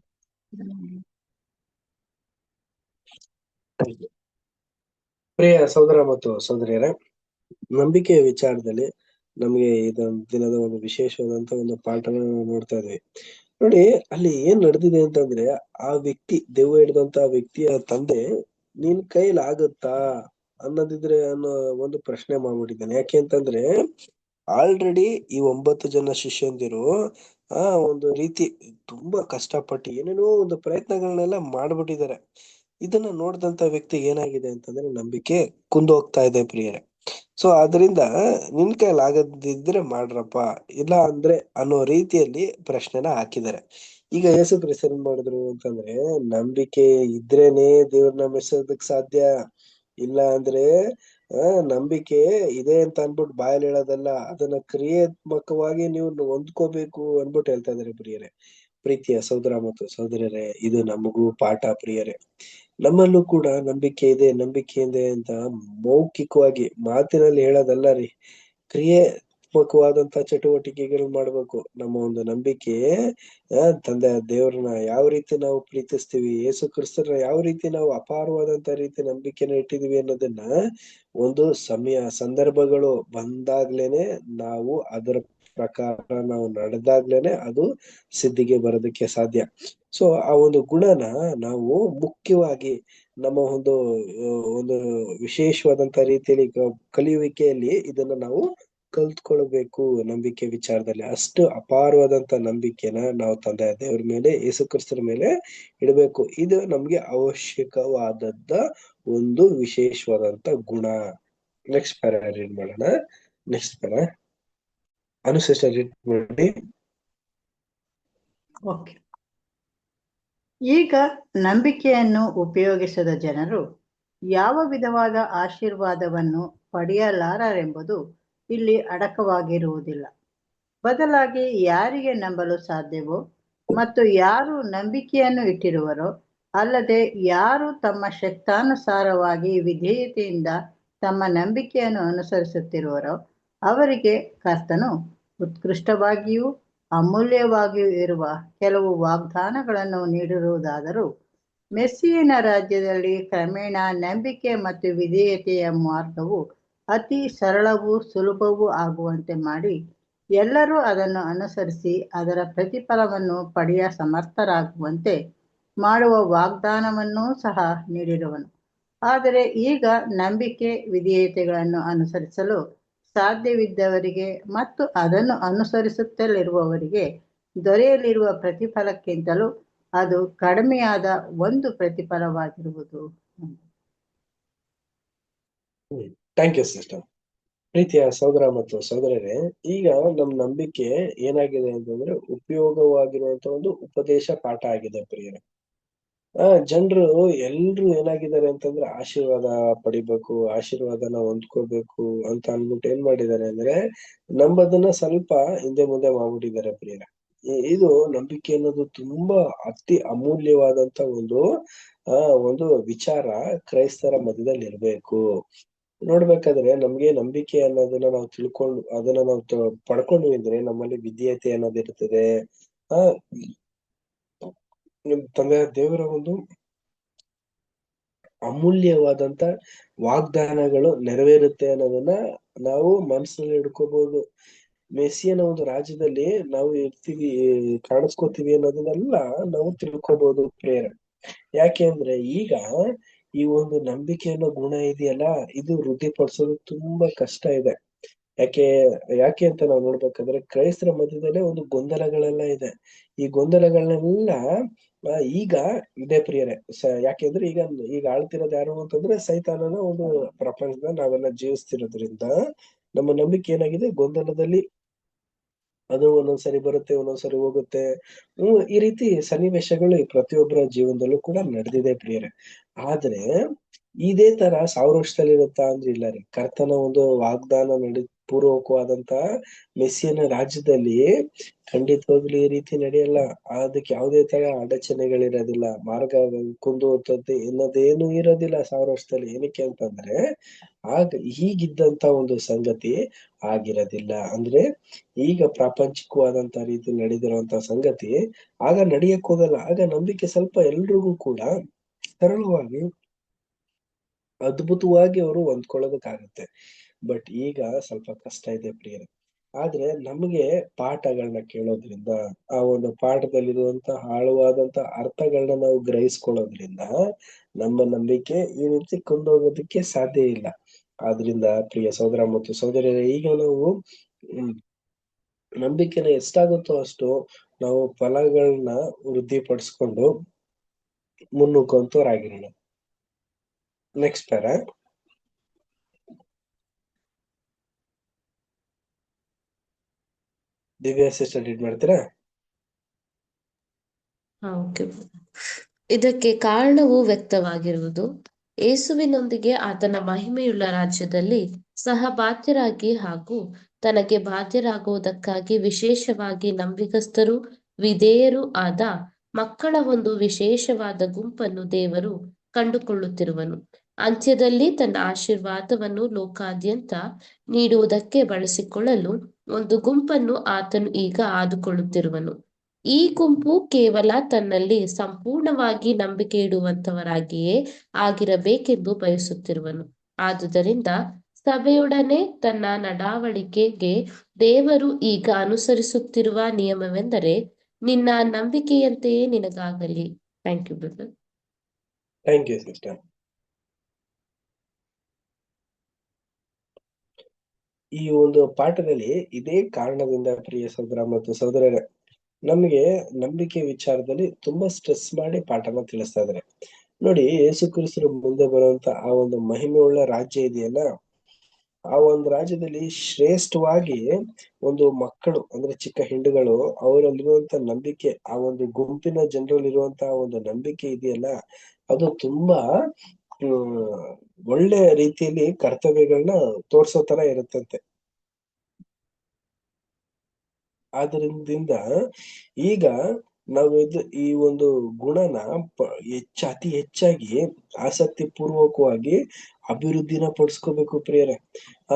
Speaker 1: ಪ್ರಿಯ ಸಹೋದರ ಮತ್ತು ಸಹೋದರಿಯರೇ, ನಂಬಿಕೆಯ ವಿಚಾರದಲ್ಲಿ ನಮಗೆ ಇದೊಂದು ದಿನದ ಒಂದು ವಿಶೇಷವಾದಂತ ಒಂದು ಪಾಠನ ನಾವು ನೋಡ್ತಾ ಇದ್ವಿ. ನೋಡಿ, ಅಲ್ಲಿ ಏನ್ ನಡೆದಿದೆ ಅಂತಂದ್ರೆ, ಆ ವ್ಯಕ್ತಿ, ದೆವ್ವ ಹಿಡಿದಂತ ವ್ಯಕ್ತಿಯ ತಂದೆ, ನಿನ್ ಕೈಲಿ ಆಗುತ್ತಾ ಅನ್ನೋದಿದ್ರೆ ಅನ್ನೋ ಒಂದು ಪ್ರಶ್ನೆ ಮಾಡ್ಬಿಟ್ಟಿದ್ದಾನೆ. ಯಾಕೆ ಅಂತಂದ್ರೆ, ಆಲ್ರೆಡಿ ಈ 9 ಜನ ಶಿಷ್ಯಂದಿರು ಒಂದು ರೀತಿ ತುಂಬಾ ಕಷ್ಟಪಟ್ಟು ಏನೇನೋ ಒಂದು ಪ್ರಯತ್ನಗಳನ್ನೆಲ್ಲ ಮಾಡ್ಬಿಟ್ಟಿದ್ದಾರೆ. ಇದನ್ನ ನೋಡಿದಂತ ವ್ಯಕ್ತಿಗೆ ಏನಾಗಿದೆ ಅಂತಂದ್ರೆ, ನಂಬಿಕೆ ಕುಂದೋಗ್ತಾ ಇದೆ ಪ್ರಿಯರೇ. ಸೊ ಅದರಿಂದ ನಿನ್ ಕೈಲಿ ಆಗದಿದ್ರೆ ಮಾಡ್ರಪ್ಪ, ಇಲ್ಲ ಅಂದ್ರೆ ಅನ್ನೋ ರೀತಿಯಲ್ಲಿ ಪ್ರಶ್ನೆನ ಹಾಕಿದ್ದಾರೆ. ಈಗ ಯೇಸು ಕ್ರಿಸ್ತ ಏನ್ ಮಾಡಿದ್ರು ಅಂತಂದ್ರೆ, ನಂಬಿಕೆ ಇದ್ರೇನೆ ದೇವ್ರನ್ನ ಮೆಚ್ಚೋದಕ್ ಸಾಧ್ಯ. ಇಲ್ಲ ಅಂದ್ರೆ ನಂಬಿಕೆ ಇದೆ ಅಂತ ಅನ್ಬಿಟ್ಟು ಬಾಯಲ್ಲಿ ಹೇಳೋದಲ್ಲ, ಅದನ್ನ ಕ್ರಿಯಾತ್ಮಕವಾಗಿ ನೀವು ಹೊಂದ್ಕೋಬೇಕು ಅನ್ಬಿಟ್ಟು ಹೇಳ್ತಾ ಇದಾರೆ ಪ್ರಿಯರೇ. ಪ್ರೀತಿಯ ಸಹೋದರ ಮತ್ತು ಸಹೋದರರೇ, ಇದು ನಮಗೂ ಪಾಠ ಪ್ರಿಯರೇ. ನಮ್ಮಲ್ಲೂ ಕೂಡ ನಂಬಿಕೆ ಇದೆ, ನಂಬಿಕೆ ಇದೆ ಅಂತ ಮೌಖಿಕವಾಗಿ ಮಾತಿನಲ್ಲಿ ಹೇಳೋದಲ್ಲ ರೀ, ಕ್ರಿಯಾತ್ಮಕವಾದಂತ ಚಟುವಟಿಕೆಗಳು ಮಾಡ್ಬೇಕು. ನಮ್ಮ ಒಂದು ನಂಬಿಕೆ ತಂದೆ ದೇವ್ರನ್ನ ಯಾವ ರೀತಿ ನಾವು ಪ್ರೀತಿಸ್ತೀವಿ, ಯೇಸು ಕ್ರಿಸ್ತರನ್ನ ಯಾವ ರೀತಿ ನಾವು ಅಪಾರವಾದಂತ ರೀತಿ ನಂಬಿಕೆನ ಇಟ್ಟಿದೀವಿ ಅನ್ನೋದನ್ನ ಒಂದು ಸಮಯ ಸಂದರ್ಭಗಳು ಬಂದಾಗ್ಲೇನೆ, ನಾವು ಅದರ ಪ್ರಕಾರ ನಾವು ನಡೆದಾಗ್ಲೇನೆ ಅದು ಸಿದ್ಧಿಗೆ ಬರೋದಕ್ಕೆ ಸಾಧ್ಯ. ಸೊ ಆ ಒಂದು ಗುಣನ ನಾವು ಮುಖ್ಯವಾಗಿ ನಮ್ಮ ಒಂದು ವಿಶೇಷವಾದಂತ ರೀತಿಯಲ್ಲಿ ಕಲಿಯುವಿಕೆಯಲ್ಲಿ ಇದನ್ನ ನಾವು ಕಲ್ತ್ಕೊಳ್ಬೇಕು. ನಂಬಿಕೆ ವಿಚಾರದಲ್ಲಿ ಅಷ್ಟು ಅಪಾರವಾದಂತ ನಂಬಿಕೆನ ನಾವು ತಂದೆ ದೇವ್ರ ಮೇಲೆ, ಯೇಸು ಕ್ರಿಸ್ತರ ಮೇಲೆ ಇಡಬೇಕು. ಇದು ನಮ್ಗೆ ಅವಶ್ಯಕವಾದದ್ದ ಒಂದು ವಿಶೇಷವಾದಂತ ಗುಣ. ನೆಕ್ಸ್ಟ್ ಪ್ಯಾರಾ ರೀಡ್ ಮಾಡೋಣ. ನೆಕ್ಸ್ಟ್ ಪ್ಯಾರಾ ಅನುಶೇಷ ರೀಡ್ ಮಾಡಿ.
Speaker 8: ಓಕೆ. ಈಗ ನಂಬಿಕೆಯನ್ನು ಉಪಯೋಗಿಸದ ಜನರು ಯಾವ ವಿಧವಾದ ಆಶೀರ್ವಾದವನ್ನು ಪಡೆಯಲಾರರೆಂಬುದು ಇಲ್ಲಿ ಅಡಕವಾಗಿರುವುದಿಲ್ಲ. ಬದಲಾಗಿ ಯಾರಿಗೆ ನಂಬಲು ಸಾಧ್ಯವೋ ಮತ್ತು ಯಾರು ನಂಬಿಕೆಯನ್ನು ಇಟ್ಟಿರುವರೋ, ಅಲ್ಲದೆ ಯಾರು ತಮ್ಮ ಶಕ್ತಾನುಸಾರವಾಗಿ ವಿಧೇಯತೆಯಿಂದ ತಮ್ಮ ನಂಬಿಕೆಯನ್ನು ಅನುಸರಿಸುತ್ತಿರುವರೋ ಅವರಿಗೆ ಕರ್ತನು ಉತ್ಕೃಷ್ಟವಾಗಿಯೂ ಅಮೂಲ್ಯವಾಗಿಯೂ ಇರುವ ಕೆಲವು ವಾಗ್ದಾನಗಳನ್ನು ನೀಡಿರುವುದಾದರೂ, ಮೆಸ್ಸಿಯನ ರಾಜ್ಯದಲ್ಲಿ ಕ್ರಮೇಣ ನಂಬಿಕೆ ಮತ್ತು ವಿಧೇಯತೆಯ ಮಾರ್ಗವು ಅತಿ ಸರಳವೂ ಸುಲಭವೂ ಆಗುವಂತೆ ಮಾಡಿ, ಎಲ್ಲರೂ ಅದನ್ನು ಅನುಸರಿಸಿ ಅದರ ಪ್ರತಿಫಲವನ್ನು ಪಡೆಯ ಸಮರ್ಥರಾಗುವಂತೆ ಮಾಡುವ ವಾಗ್ದಾನವನ್ನೂ ಸಹ ನೀಡಿರುವನು. ಆದರೆ ಈಗ ನಂಬಿಕೆ ವಿಧೇಯತೆಗಳನ್ನು ಅನುಸರಿಸಲು ಸಾಧ್ಯವಿದ್ದವರಿಗೆ ಮತ್ತು ಅದನ್ನು ಅನುಸರಿಸುತ್ತಲಿರುವವರಿಗೆ ದೊರೆಯಲಿರುವ ಪ್ರತಿಫಲಕ್ಕಿಂತಲೂ ಅದು ಕಡಿಮೆಯಾದ ಒಂದು ಪ್ರತಿಫಲವಾಗಿರುವುದು.
Speaker 1: Thank you sister. ಪ್ರೀತಿಯ ಸಹೋದರ ಮತ್ತು ಸಹೋದರರೇ, ಈಗ ನಮ್ ನಂಬಿಕೆ ಏನಾಗಿದೆ ಅಂತಂದ್ರೆ ಉಪಯೋಗವಾಗಿರುವಂತ ಒಂದು ಉಪದೇಶ ಪಾಠ ಆಗಿದೆ ಪ್ರಿಯರೇ. ಜನರು ಎಲ್ರು ಏನಾಗಿದ್ದಾರೆ ಅಂತಂದ್ರೆ ಆಶೀರ್ವಾದ ಪಡಿಬೇಕು, ಆಶೀರ್ವಾದನ ಹೊಂದ್ಕೋಬೇಕು ಅಂತ ಅನ್ಬಿಟ್ಟು ಏನ್ ಮಾಡಿದ್ದಾರೆ ಅಂದ್ರೆ ನಂಬದನ್ನ ಸ್ವಲ್ಪ ಹಿಂದೆ ಮುಂದೆ ಮಾಡ್ಬಿಟ್ಟಿದ್ದಾರೆ ಪ್ರಿಯರೇ. ಇದು ನಂಬಿಕೆ ಅನ್ನೋದು ತುಂಬಾ ಅತಿ ಅಮೂಲ್ಯವಾದಂತ ಒಂದು ವಿಚಾರ ಕ್ರೈಸ್ತರ ಮಧ್ಯದಲ್ಲಿ ಇರ್ಬೇಕು. ನೋಡ್ಬೇಕಾದ್ರೆ ನಮ್ಗೆ ನಂಬಿಕೆ ಅನ್ನೋದನ್ನ ನಾವು ತಿಳ್ಕೊಂಡು ಅದನ್ನ ನಾವು ಪಡ್ಕೊಂಡ್ವಿ ಅಂದ್ರೆ ನಮ್ಮಲ್ಲಿ ವಿಧೇಯತೆ ಅನ್ನೋದು ಇರ್ತದೆ. ತಂದೆ ದೇವರ ಒಂದು ಅಮೂಲ್ಯವಾದಂತ ವಾಗ್ದಾನಗಳು ನೆರವೇರುತ್ತೆ ಅನ್ನೋದನ್ನ ನಾವು ಮನಸ್ಸಿನಲ್ಲಿ ಹಿಡ್ಕೋಬಹುದು. ಮೆಸ್ಸಿಯನ ಒಂದು ರಾಜ್ಯದಲ್ಲಿ ನಾವು ಇರ್ತೀವಿ, ಕಾಣಿಸ್ಕೋತೀವಿ ಅನ್ನೋದನ್ನೆಲ್ಲ ನಾವು ತಿಳ್ಕೋಬಹುದು ಪ್ರೇರ. ಯಾಕೆ ಅಂದ್ರೆ ಈಗ ಈ ಒಂದು ನಂಬಿಕೆ ಅನ್ನೋ ಗುಣ ಇದೆಯಲ್ಲ, ಇದು ವೃದ್ಧಿಪಡಿಸೋದು ತುಂಬಾ ಕಷ್ಟ ಇದೆ. ಯಾಕೆ ಯಾಕೆ ಅಂತ ನಾವು ನೋಡ್ಬೇಕಾದ್ರೆ ಕ್ರೈಸ್ತರ ಮಧ್ಯದಲ್ಲೇ ಒಂದು ಗೊಂದಲಗಳೆಲ್ಲ ಇದೆ. ಈ ಗೊಂದಲಗಳನ್ನೆಲ್ಲ ಈಗ ಇದೆ ಪ್ರಿಯರೇ. ಯಾಕೆಂದ್ರೆ ಈಗ ಈಗ ಆಳ್ತಿರೋದು ಯಾರು ಅಂತಂದ್ರೆ ಸೈತಾನನ ಒಂದು ಪ್ರಪಂಚದಲ್ಲಿ ನಾವೆಲ್ಲ ಜೀವಿಸ್ತಿರೋದ್ರಿಂದ ನಮ್ಮ ನಂಬಿಕೆ ಏನಾಗಿದೆ ಗೊಂದಲದಲ್ಲಿ. ಅದು ಒಂದೊಂದ್ಸರಿ ಬರುತ್ತೆ, ಒಂದೊಂದ್ಸರಿ ಹೋಗುತ್ತೆ. ಈ ರೀತಿ ಸನ್ನಿವೇಶಗಳು ಈ ಪ್ರತಿಯೊಬ್ಬರ ಜೀವನದಲ್ಲೂ ಕೂಡ ನಡೆದಿದೆ ಪ್ರಿಯರೇ. ಆದ್ರೆ ಇದೇ ತರ 1000 ವರ್ಷದಲ್ಲಿ ಇರುತ್ತಾ ಅಂದ್ರೆ ಇಲ್ಲ ರೀ. ಕರ್ತನ ಒಂದು ವಾಗ್ದಾನ ಪೂರ್ವಕವಾದಂತ ಮೆಸ್ಸಿಯನ ರಾಜ್ಯದಲ್ಲಿ ಖಂಡಿತವಾಗ್ಲೂ ಈ ರೀತಿ ನಡೆಯಲ್ಲ. ಅದಕ್ಕೆ ಯಾವುದೇ ತರ ಅಡಚಣೆಗಳಿರೋದಿಲ್ಲ, ಮಾರ್ಗ ಕುಂದುವಂತದ್ದು ಎನ್ನೋದೇನು ಇರೋದಿಲ್ಲ 1000 ವರ್ಷದಲ್ಲಿ. ಏನಕ್ಕೆ ಅಂತಂದ್ರೆ ಆಗ ಹೀಗಿದ್ದಂತ ಒಂದು ಸಂಗತಿ ಆಗಿರೋದಿಲ್ಲ. ಅಂದ್ರೆ ಈಗ ಪ್ರಾಪಂಚಿಕವಾದಂತ ರೀತಿ ನಡೆದಿರುವಂತ ಸಂಗತಿ ಆಗ ನಡೆಯಕ್ ಹೋಗಲ್ಲ. ಆಗ ನಂಬಿಕೆ ಸ್ವಲ್ಪ ಎಲ್ರಿಗೂ ಕೂಡ ಸರಳವಾಗಿ ಅದ್ಭುತವಾಗಿ ಅವರು ಹೊಂದ್ಕೊಳ್ಳೋದಕ್ಕಾಗತ್ತೆ. ಬಟ್ ಈಗ ಸ್ವಲ್ಪ ಕಷ್ಟ ಇದೆ ಪ್ರಿಯರೇ. ಆದ್ರೆ ನಮ್ಗೆ ಪಾಠಗಳನ್ನ ಕೇಳೋದ್ರಿಂದ, ಆ ಒಂದು ಪಾಠದಲ್ಲಿರುವಂತ ಆಳವಾದಂತ ಅರ್ಥಗಳನ್ನ ನಾವು ಗ್ರಹಿಸ್ಕೊಳ್ಳೋದ್ರಿಂದ ನಮ್ಮ ನಂಬಿಕೆ ಈ ರೀತಿ ಕೊಂಡೋಗೋದಕ್ಕೆ ಸಾಧ್ಯ ಇಲ್ಲ. ಆದ್ರಿಂದ ಪ್ರಿಯ ಸಹೋದರ ಮತ್ತು ಸಹೋದರಿಯರೇ, ಈಗ ನಾವು ನಂಬಿಕೆನ ಎಷ್ಟಾಗುತ್ತೋ ಅಷ್ಟು ನಾವು ಫಲಗಳನ್ನ ವೃದ್ಧಿಪಡಿಸ್ಕೊಂಡು ಮುನ್ನುಗ್ಗುವಂತವರಾಗಿರೋಣ. Next para. Divya sister read ಮಾಡ್ತೀರಾ?
Speaker 9: ಓಕೆ. ಇದಕ್ಕೆ ಕಾರಣವು ವ್ಯಕ್ತವಾಗಿರುವುದು, ಯೇಸುವಿನೊಂದಿಗೆ ಆತನ ಮಹಿಮೆಯುಳ್ಳ ರಾಜ್ಯದಲ್ಲಿ ಸಹಬಾಧ್ಯರಾಗಿ ಹಾಗೂ ತನಗೆ ಬಾಧ್ಯರಾಗುವುದಕ್ಕಾಗಿ ವಿಶೇಷವಾಗಿ ನಂಬಿಗಸ್ತರು ವಿಧೇಯರೂ ಆದ ಮಕ್ಕಳ ಒಂದು ವಿಶೇಷವಾದ ಗುಂಪನ್ನು ದೇವರು ಕಂಡುಕೊಳ್ಳುತ್ತಿರುವನು. ಅಂತ್ಯದಲ್ಲಿ ತನ್ನ ಆಶೀರ್ವಾದವನ್ನು ಲೋಕಾದ್ಯಂತ ನೀಡುವುದಕ್ಕೆ ಬಳಸಿಕೊಳ್ಳಲು ಒಂದು ಗುಂಪನ್ನು ಆತನು ಈಗ ಆದುಕೊಳ್ಳುತ್ತಿರುವನು. ಈ ಗುಂಪು ಕೇವಲ ತನ್ನಲ್ಲಿ ಸಂಪೂರ್ಣವಾಗಿ ನಂಬಿಕೆ ಇಡುವಂತವರಾಗಿಯೇ ಆಗಿರಬೇಕೆಂದು ಬಯಸುತ್ತಿರುವನು. ಆದುದರಿಂದ ಸಭೆಯೊಡನೆ ತನ್ನ ನಡಾವಳಿಕೆಗೆ ದೇವರು ಈಗ ಅನುಸರಿಸುತ್ತಿರುವ ನಿಯಮವೆಂದರೆ, ನಿನ್ನ ನಂಬಿಕೆಯಂತೆಯೇ ನಿನಗಾಗಲಿ. Thank you brother.
Speaker 1: Thank you sister. ಈ ಒಂದು ಪಾಠದಲ್ಲಿ ಇದೇ ಕಾರಣದಿಂದ ಪ್ರಿಯ ಸಹೋದರ ಮತ್ತು ಸಹೋದರರೇ, ನಮ್ಗೆ ನಂಬಿಕೆ ವಿಚಾರದಲ್ಲಿ ತುಂಬಾ ಸ್ಟ್ರೆಸ್ ಮಾಡಿ ಪಾಠನ ತಿಳಿಸ್ತಾ ಇದಾರೆ. ನೋಡಿ, ಯೇಸು ಕ್ರಿಸ್ತರು ಮುಂದೆ ಬರುವಂತ ಆ ಒಂದು ಮಹಿಮೆಯುಳ್ಳ ರಾಜ್ಯ ಇದೆಯಲ್ಲ, ಆ ಒಂದು ರಾಜ್ಯದಲ್ಲಿ ಶ್ರೇಷ್ಠವಾಗಿ ಒಂದು ಮಕ್ಕಳು ಅಂದ್ರೆ ಚಿಕ್ಕ ಹಿಂಡುಗಳು ಅವರಲ್ಲಿರುವಂತ ನಂಬಿಕೆ, ಆ ಒಂದು ಗುಂಪಿನ ಜನರಲ್ಲಿರುವಂತ ಒಂದು ನಂಬಿಕೆ ಇದೆಯಲ್ಲ, ಅದು ತುಂಬಾ ಒಳ್ಳೆ ರೀತಿಯಲ್ಲಿ ಕರ್ತವ್ಯಗಳನ್ನ ತೋರ್ಸೋ ತರ ಇರುತ್ತಂತೆ. ಆದ್ರಿಂದ ಈಗ ನಾವು ಈ ಒಂದು ಗುಣನ ಅತಿ ಹೆಚ್ಚಾಗಿ ಆಸಕ್ತಿ ಪೂರ್ವಕವಾಗಿ ಅಭಿವೃದ್ಧಿನ ಪಡಿಸ್ಕೋಬೇಕು ಪ್ರಿಯರೇ.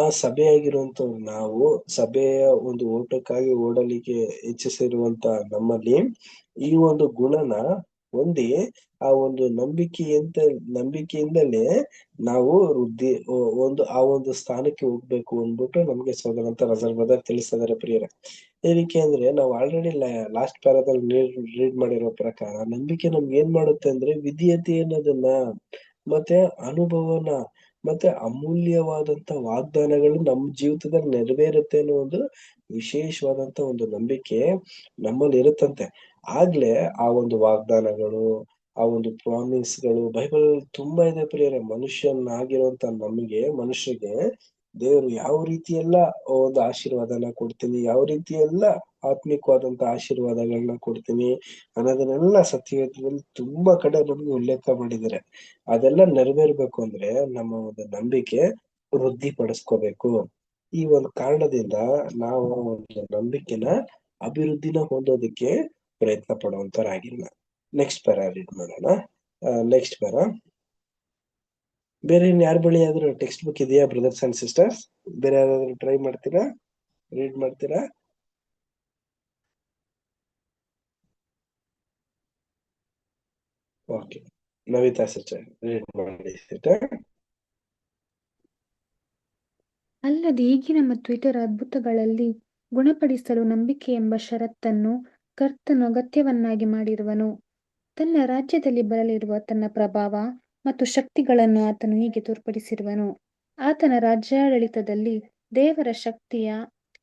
Speaker 1: ಆ ಸಭೆಯಾಗಿರುವಂತವ್ರು ನಾವು ಸಭೆಯ ಒಂದು ಓಟಕ್ಕಾಗಿ ಓಡಲಿಕ್ಕೆ ಹೆಚ್ಚಿಸಿರುವಂತ ನಮ್ಮಲ್ಲಿ ಈ ಒಂದು ಗುಣನ ಹೊಂದಿ ಆ ಒಂದು ನಂಬಿಕೆಯಿಂದಲೇ ನಾವು ಆ ಒಂದು ಸ್ಥಾನಕ್ಕೆ ಹೋಗ್ಬೇಕು ಅಂದ್ಬಿಟ್ಟು ನಮ್ಗೆ ಸೋದರಂತ ರಜರ್ಬದ ತಿಳಿಸಿದಾರೆ ಪ್ರಿಯರೇ. ಏನಕ್ಕೆ ಅಂದ್ರೆ ನಾವು ಆಲ್ರೆಡಿ ಲಾಸ್ಟ್ ಪ್ಯಾರಾದಲ್ಲಿ ರೀಡ್ ಮಾಡಿರೋ ಪ್ರಕಾರ ನಂಬಿಕೆ ನಮ್ಗೆ ಏನ್ ಮಾಡುತ್ತೆ ಅಂದ್ರೆ ವಿಧೇಯತೆ ಅನ್ನೋದನ್ನ, ಮತ್ತೆ ಅನುಭವನ, ಮತ್ತೆ ಅಮೂಲ್ಯವಾದಂತ ವಾಗ್ದಾನಗಳು ನಮ್ಮ ಜೀವಿತದಲ್ಲಿ ನೆರವೇರುತ್ತೆ ಅನ್ನೋ ಒಂದು ವಿಶೇಷವಾದಂತ ಒಂದು ನಂಬಿಕೆ ನಮ್ಮಲ್ಲಿ ಇರುತ್ತಂತೆ. ಆಗ್ಲೇ ಆ ಒಂದು ವಾಗ್ದಾನಗಳು, ಆ ಒಂದು ಪ್ರಾಮಿಸ್ಗಳು ಬೈಬಲ್ ತುಂಬಾ ಇದೆ ಪ್ರಿಯರೇ. ಮನುಷ್ಯನಾಗಿರುವಂತ ಮನುಷ್ಯರಿಗೆ ದೇವರು ಯಾವ ರೀತಿ ಎಲ್ಲ ಒಂದು ಆಶೀರ್ವಾದನ ಕೊಡ್ತೀನಿ, ಯಾವ ರೀತಿ ಎಲ್ಲ ಆತ್ಮಿಕವಾದಂತ ಆಶೀರ್ವಾದಗಳನ್ನ ಕೊಡ್ತೀನಿ ಅನ್ನೋದನ್ನೆಲ್ಲ ಸತ್ಯವೇದದಲ್ಲಿ ತುಂಬಾ ಕಡೆ ನಮ್ಗೆ ಉಲ್ಲೇಖ ಮಾಡಿದ್ದಾರೆ. ಅದೆಲ್ಲ ನೆರವೇರ್ಬೇಕು ಅಂದ್ರೆ ನಮ್ಮ ಒಂದು ನಂಬಿಕೆ ವೃದ್ಧಿಪಡಿಸ್ಕೋಬೇಕು. ಈ ಒಂದು ಕಾರಣದಿಂದ ನಾವು ಒಂದು ನಂಬಿಕೆನ ಅಭಿವೃದ್ಧಿನ ಹೊಂದೋದಕ್ಕೆ ಪ್ರಯತ್ನ ಪಡುವಂತರಾಗಿಲ್ಲ. ನೆಕ್ಸ್ಟ್ ಪ್ಯಾರಾ ರೀಡ್ ಮಾಡೋಣ. Next para. ಬೇರೆ ಯಾರ ಬಳಿ ಆದ್ರೂ ಟೆಕ್ಸ್ಟ್ ಬುಕ್ ಇದೆಯಾ ಬ್ರದರ್ಸ್ ಅಂಡ್ ಸಿಸ್ಟರ್ಸ್? ಬೇರೆ ಯಾರಾದ್ರೂ ಟ್ರೈ ಮಾಡ್ತೀರಾ, ರೀಡ್ ಮಾಡ್ತೀರಾ? ಓಕೆ, ನವಿತಾ ಸಿಸ್ಟರ್ ರೀಡ್ ಮಾಡಿ ಸಿಸ್ಟರ್.
Speaker 5: ಅಲ್ಲದೆ ಈಗಿನ ಮತ್ತು ಇತರ ಅದ್ಭುತಗಳಲ್ಲಿ ಗುಣಪಡಿಸಲು ನಂಬಿಕೆ ಎಂಬ ಷರತ್ತನ್ನು ಕರ್ತನು ಅಗತ್ಯವನ್ನಾಗಿ ಮಾಡಿರುವನು. ತನ್ನ ರಾಜ್ಯದಲ್ಲಿ ಬರಲಿರುವ ತನ್ನ ಪ್ರಭಾವ ಮತ್ತು ಶಕ್ತಿಗಳನ್ನು ಆತನು ಹೀಗೆ ತೋರ್ಪಡಿಸಿರುವನು. ಆತನ ರಾಜ್ಯಾಡಳಿತದಲ್ಲಿ ದೇವರ ಶಕ್ತಿಯ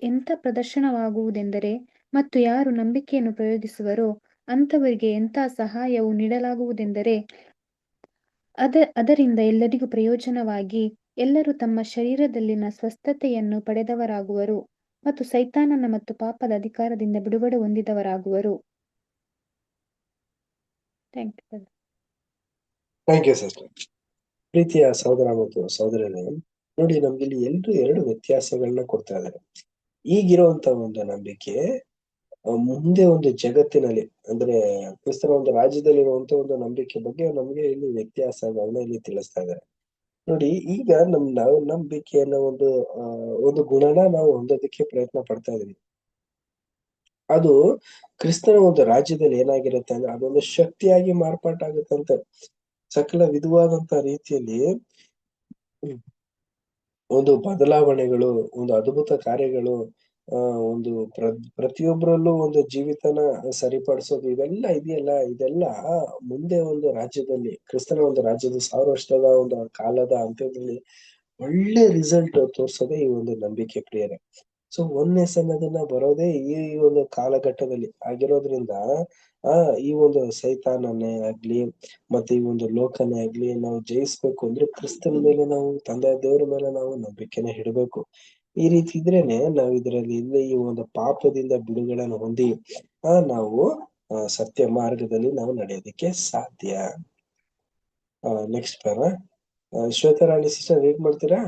Speaker 5: ಎಂಥ ಪ್ರದರ್ಶನವಾಗುವುದೆಂದರೆ, ಮತ್ತು ಯಾರು ನಂಬಿಕೆಯನ್ನು ಪ್ರಯೋಗಿಸುವರೋ ಅಂಥವರಿಗೆ ಎಂಥ ಸಹಾಯವು ನೀಡಲಾಗುವುದೆಂದರೆ, ಅದರಿಂದ ಎಲ್ಲರಿಗೂ ಪ್ರಯೋಜನವಾಗಿ ಎಲ್ಲರೂ ತಮ್ಮ ಶರೀರದಲ್ಲಿನ ಸ್ವಸ್ಥತೆಯನ್ನು ಪಡೆದವರಾಗುವರು ಮತ್ತು ಸೈತಾನನ ಮತ್ತು ಪಾಪದ ಅಧಿಕಾರದಿಂದ ಬಿಡುಗಡೆ ಹೊಂದಿದವರಾಗುವರು. Thank you.
Speaker 1: Thank you sister. ಪ್ರೀತಿಯ ಸಹೋದರ ಮತ್ತು ಸಹೋದರರೇ, ನೋಡಿ ನಮ್ಗಿಲ್ಲಿ ಎಲ್ರು ಎರಡು ವ್ಯತ್ಯಾಸಗಳನ್ನ ಕೊಡ್ತಾ ಇದ್ದಾರೆ. ಈಗಿರುವಂತ ಒಂದು ನಂಬಿಕೆ ಮುಂದೆ ಒಂದು ಜಗತ್ತಿನಲ್ಲಿ ಅಂದ್ರೆ ಕ್ರಿಸ್ತನ ಒಂದು ರಾಜ್ಯದಲ್ಲಿರುವಂತ ಒಂದು ನಂಬಿಕೆ ಬಗ್ಗೆ ನಮ್ಗೆ ಇಲ್ಲಿ ವ್ಯತ್ಯಾಸಗಳನ್ನ ಇಲ್ಲಿ ತಿಳಿಸ್ತಾ ಇದ್ದಾರೆ. ನೋಡಿ, ಈಗ ನಾವು ನಂಬಿಕೆಯನ್ನ ಒಂದು ಗುಣನ ನಾವು ಹೊಂದೋದಕ್ಕೆ ಪ್ರಯತ್ನ ಪಡ್ತಾ ಇದೀವಿ. ಅದು ಕ್ರಿಸ್ತನ ಒಂದು ರಾಜ್ಯದಲ್ಲಿ ಏನಾಗಿರುತ್ತೆ ಅಂದ್ರೆ ಅದೊಂದು ಶಕ್ತಿಯಾಗಿ ಮಾರ್ಪಾಟಾಗುತ್ತಂತೆ. ಸಕಲ ವಿಧವಾದಂತ ರೀತಿಯಲ್ಲಿ ಒಂದು ಬದಲಾವಣೆಗಳು, ಒಂದು ಅದ್ಭುತ ಕಾರ್ಯಗಳು, ಒಂದು ಪ್ರತಿಯೊಬ್ಬರಲ್ಲೂ ಒಂದು ಜೀವಿತನ ಸರಿಪಡಿಸೋದು, ಇವೆಲ್ಲ ಇದೆಯಲ್ಲ, ಇದೆಲ್ಲ ಮುಂದೆ ಒಂದು ರಾಜ್ಯದಲ್ಲಿ, ಕ್ರಿಸ್ತನ ಒಂದು ರಾಜ್ಯದ 1000 ವರ್ಷದ ಒಂದು ಕಾಲದ ಅಂತ್ಯದಲ್ಲಿ ಒಳ್ಳೆ ರಿಸಲ್ಟ್ ತೋರ್ಸೋದೇ ಈ ಒಂದು ನಂಬಿಕೆ ಪ್ರಿಯರೇ. ಸೊ ಒನ್ನೆಸ್ ಅನ್ನೋದನ್ನ ಬರೋದೇ ಈ ಒಂದು ಕಾಲಘಟ್ಟದಲ್ಲಿ ಆಗಿರೋದ್ರಿಂದ ಈ ಒಂದು ಸೈತಾನನೇ ಆಗ್ಲಿ ಮತ್ತೆ ಈ ಒಂದು ಲೋಕನೇ ಆಗ್ಲಿ ನಾವು ಜಯಿಸ್ಬೇಕು ಅಂದ್ರೆ ಕ್ರಿಸ್ತನ ಮೇಲೆ ನಾವು, ತಂದೆ ದೇವರ ಮೇಲೆ ನಾವು ನಂಬಿಕೆನ ಇಡಬೇಕು. ಈ ರೀತಿ ಇದ್ರೇನೆ ನಾವು ಇದರಲ್ಲಿ ಈ ಒಂದು ಪಾಪದಿಂದ ಬಿಡುಗಡೆನ ಹೊಂದಿ ನಾವು ಸತ್ಯ ಮಾರ್ಗದಲ್ಲಿ ನಾವು ನಡೆಯೋದಕ್ಕೆ ಸಾಧ್ಯ. ನೆಕ್ಸ್ಟ್ ಪಾರ ಶ್ವೇತರಾಣಿ ಸಿಸ್ಟರ್ ರೀಡ್ ಮಾಡ್ತೀರಾ?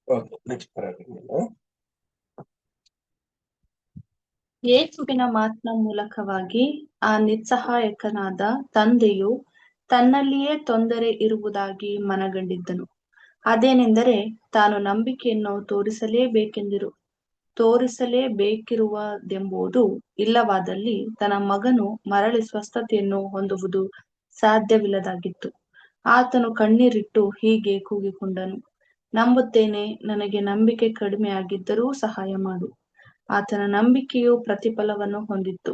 Speaker 1: ಓಕೆ, ನೆಕ್ಸ್ಟ್ ಪಾರ.
Speaker 7: ಯೇಸುವಿನ ಮಾತಿನ ಮೂಲಕವಾಗಿ ಆ ನಿಸ್ಸಹಾಯಕನಾದ ತಂದೆಯು ತನ್ನಲ್ಲಿಯೇ ತೊಂದರೆ ಇರುವುದಾಗಿ ಮನಗಂಡಿದ್ದನು. ಅದೇನೆಂದರೆ, ತಾನು ನಂಬಿಕೆಯನ್ನು ತೋರಿಸಲೇಬೇಕಿರುವುದೆಂಬುದು ಇಲ್ಲವಾದಲ್ಲಿ ತನ್ನ ಮಗನು ಮರಳಿ ಸ್ವಸ್ಥತೆಯನ್ನು ಹೊಂದುವುದು ಸಾಧ್ಯವಿಲ್ಲದಾಗಿತ್ತು. ಆತನು ಕಣ್ಣೀರಿಟ್ಟು ಹೀಗೆ ಕೂಗಿಕೊಂಡನು, ನಂಬುತ್ತೇನೆ, ನನಗೆ ನಂಬಿಕೆ ಕಡಿಮೆಯಾಗಿದ್ದರೂ ಸಹಾಯ ಮಾಡು. ಆತನ ನಂಬಿಕೆಯು ಪ್ರತಿಫಲವನ್ನು ಹೊಂದಿತ್ತು.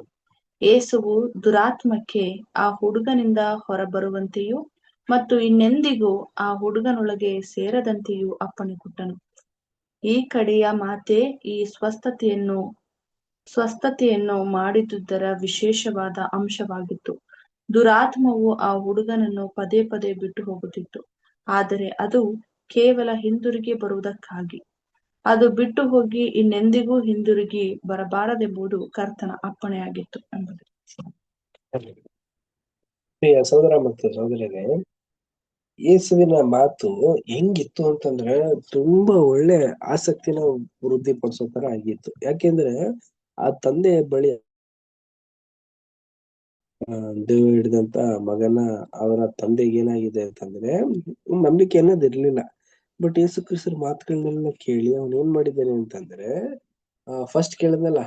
Speaker 7: ಯೇಸುವು ದುರಾತ್ಮಕ್ಕೆ ಆ ಹುಡುಗನಿಂದ ಹೊರಬರುವಂತೆಯೂ ಮತ್ತು ಇನ್ನೆಂದಿಗೂ ಆ ಹುಡುಗನೊಳಗೆ ಸೇರದಂತೆಯೂ ಅಪ್ಪಣೆ ಕೊಟ್ಟನು. ಈ ಕಡೆಯ ಮಾತೇ ಈ ಸ್ವಸ್ಥತೆಯನ್ನು ಮಾಡಿದುದರ ವಿಶೇಷವಾದ ಅಂಶವಾಗಿತ್ತು. ದುರಾತ್ಮವು ಆ ಹುಡುಗನನ್ನು ಪದೇ ಪದೇ ಬಿಟ್ಟು ಹೋಗುತ್ತಿತ್ತು, ಆದರೆ ಅದು ಕೇವಲ ಹಿಂದಿರುಗಿ ಬರುವುದಕ್ಕಾಗಿ. ಅದು ಬಿಟ್ಟು ಹೋಗಿ ಇನ್ನೆಂದಿಗೂ ಹಿಂದಿರುಗಿ ಬರಬಾರದೆಂಬುದು ಕರ್ತನ ಅಪ್ಪಣೆಯಾಗಿತ್ತು ಎಂಬುದು.
Speaker 1: ಸಹೋದರ ಮತ್ತು ಸಹೋದರರೇ, ಯೇಸುವಿನ ಮಾತು ಹೆಂಗಿತ್ತು ಅಂತಂದ್ರೆ ತುಂಬಾ ಒಳ್ಳೆ ಆಸಕ್ತಿನ ವೃದ್ಧಿಪಡಿಸೋ ತರ ಆಗಿತ್ತು. ಯಾಕೆಂದ್ರೆ ಆ ತಂದೆ ಬಳಿ ದೇವ ಹಿಡಿದಂತ ಮಗನ ಅವರ ತಂದೆಗೆ ಏನಾಗಿದೆ ಅಂತಂದ್ರೆ ನಂಬಿಕೆ ಅನ್ನೋದು ಇರ್ಲಿಲ್ಲ. ಬಟ್ ಯೇಸು ಕ್ರಿಸ್ತರ ಮಾತುಗಳನ್ನೆಲ್ಲ ಕೇಳಿ ಅವನ್ ಏನ್ ಮಾಡಿದ್ದಾನೆ ಅಂತಂದ್ರೆ ಫಸ್ಟ್ ಕೇಳಿದ್ನಲ್ಲ,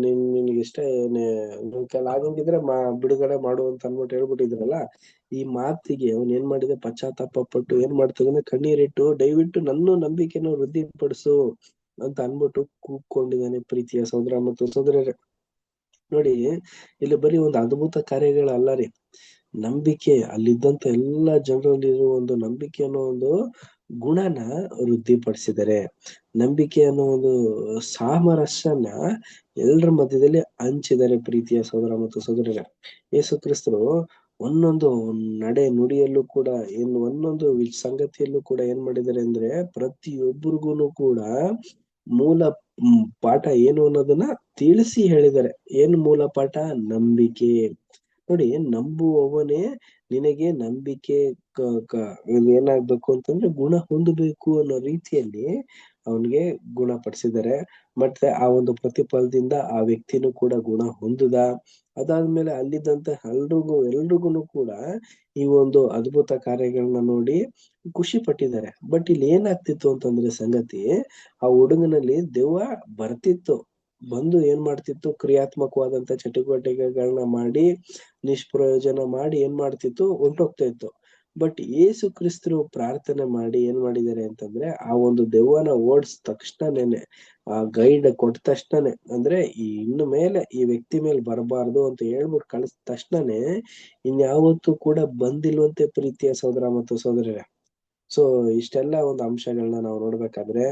Speaker 1: ನಿನ್ಗೆ ಇಷ್ಟ ನಿನ್ ಕೈಲಿ ಆಗಂಗಿದ್ರೆ ಬಿಡುಗಡೆ ಮಾಡು ಅಂತ ಅನ್ಬಿಟ್ಟು ಹೇಳ್ಬಿಟ್ಟಿದ್ರಲ್ಲ. ಈ ಮಾತಿಗೆ ಅವನ್ ಏನ್ ಮಾಡಿದೆ, ಪಶ್ಚಾತ್ತಾಪ ಪಟ್ಟು ಏನ್ ಮಾಡ್ತಿದ್ದಾನೆ, ಕಣ್ಣೀರಿಟ್ಟು ದಯವಿಟ್ಟು ನನ್ನ ನಂಬಿಕೆನ ವೃದ್ಧಿಪಡಿಸು ಅಂತ ಅನ್ಬಿಟ್ಟು ಕೂಗ್ಕೊಂಡಿದ್ದಾನೆ. ಪ್ರೀತಿಯ ಸಹೋದರ ಮತ್ತು ಸಹೋದರರೇ, ನೋಡಿ ಇಲ್ಲಿ ಬರೀ ಒಂದು ಅದ್ಭುತ ಕಾರ್ಯಗಳಲ್ಲ ರೀ, ನಂಬಿಕೆ ಅಲ್ಲಿದ್ದಂತ ಎಲ್ಲಾ ಜನರಲ್ಲಿರುವ ಒಂದು ನಂಬಿಕೆ ಅನ್ನೋ ಒಂದು ಗುಣನ ವೃದ್ಧಿಪಡಿಸಿದ್ದಾರೆ. ನಂಬಿಕೆ ಅನ್ನೋ ಒಂದು ಸಾಮರಸ್ಯನ ಎಲ್ಲರ ಮಧ್ಯದಲ್ಲಿ ಹಂಚಿದ್ದಾರೆ. ಪ್ರೀತಿಯ ಸಹೋದರ ಮತ್ತು ಸಹೋದರರೇ, ಯೇಸು ಕ್ರಿಸ್ತರು ಒಂದೊಂದು ನಡೆ ನುಡಿಯಲ್ಲೂ ಕೂಡ ಒಂದೊಂದು ಸಂಗತಿಯಲ್ಲೂ ಕೂಡ ಏನ್ ಮಾಡಿದ್ದಾರೆ ಅಂದ್ರೆ ಪ್ರತಿಯೊಬ್ಬರಿಗೂ ಕೂಡ ಮೂಲ ಪಾಠ ಏನು ಅನ್ನೋದನ್ನ ತಿಳಿಸಿ ಹೇಳಿದ್ದಾರೆ. ಏನು ಮೂಲ ಪಾಠ? ನಂಬಿಕೆ. ನೋಡಿ, ನಂಬುವವನೇ ನಿನಗೆ ನಂಬಿಕೆ ಏನಾಗ್ಬೇಕು ಅಂತಂದ್ರೆ ಗುಣ ಹೊಂದಬೇಕು ಅನ್ನೋ ರೀತಿಯಲ್ಲಿ ಅವನಿಗೆ ಗುಣಪಡಿಸಿದ್ದಾರೆ. ಮತ್ತೆ ಆ ಒಂದು ಪ್ರತಿಫಲದಿಂದ ಆ ವ್ಯಕ್ತಿನೂ ಕೂಡ ಗುಣ ಹೊಂದಿದ. ಅದಾದ್ಮೇಲೆ ಅಲ್ಲಿದ್ದಂತ ಎಲ್ರಿಗೂ ಕೂಡ ಈ ಒಂದು ಅದ್ಭುತ ಕಾರ್ಯಗಳನ್ನ ನೋಡಿ ಖುಷಿ ಪಟ್ಟಿದ್ದಾರೆ. ಬಟ್ ಇಲ್ಲಿ ಏನಾಗ್ತಿತ್ತು ಅಂತಂದ್ರೆ ಸಂಗತಿ, ಆ ಹುಡುಗನಲ್ಲಿ ದೆವ್ವ ಬರ್ತಿತ್ತು, ಬಂದು ಏನ್ ಮಾಡ್ತಿತ್ತು, ಕ್ರಿಯಾತ್ಮಕವಾದಂತ ಚಟುವಟಿಕೆಗಳನ್ನ ಮಾಡಿ ನಿಷ್ಪ್ರಯೋಜನ ಮಾಡಿ ಏನ್ ಮಾಡ್ತಿತ್ತು, ಹೊಂಟೋಗ್ತಾ ಇತ್ತು. ಬಟ್ ಯೇಸು ಕ್ರಿಸ್ತರು ಪ್ರಾರ್ಥನೆ ಮಾಡಿ ಏನ್ ಮಾಡಿದ್ದಾರೆ ಅಂತಂದ್ರೆ ಆ ಒಂದು ದೆವ್ವನ ಓಡಿಸ್ ತಕ್ಷಣನೇ ಆ ಗೈಡ್ ಕೊಟ್ಟ ತಕ್ಷಣನೇ ಅಂದ್ರೆ ಇನ್ನು ಮೇಲೆ ಈ ವ್ಯಕ್ತಿ ಮೇಲೆ ಬರಬಾರ್ದು ಅಂತ ಹೇಳ್ಬಿಟ್ಟು ಕಳಿಸ್ ತಕ್ಷಣನೇ ಇನ್ಯಾವತ್ತೂ ಕೂಡ ಬಂದಿಲ್ವಂತೆ ಪ್ರೀತಿಯ ಸಹೋದರ ಮತ್ತು ಸಹೋದರರೇ. ಸೊ ಇಷ್ಟೆಲ್ಲ ಒಂದು ಅಂಶಗಳನ್ನ ನಾವು ನೋಡ್ಬೇಕಾದ್ರೆ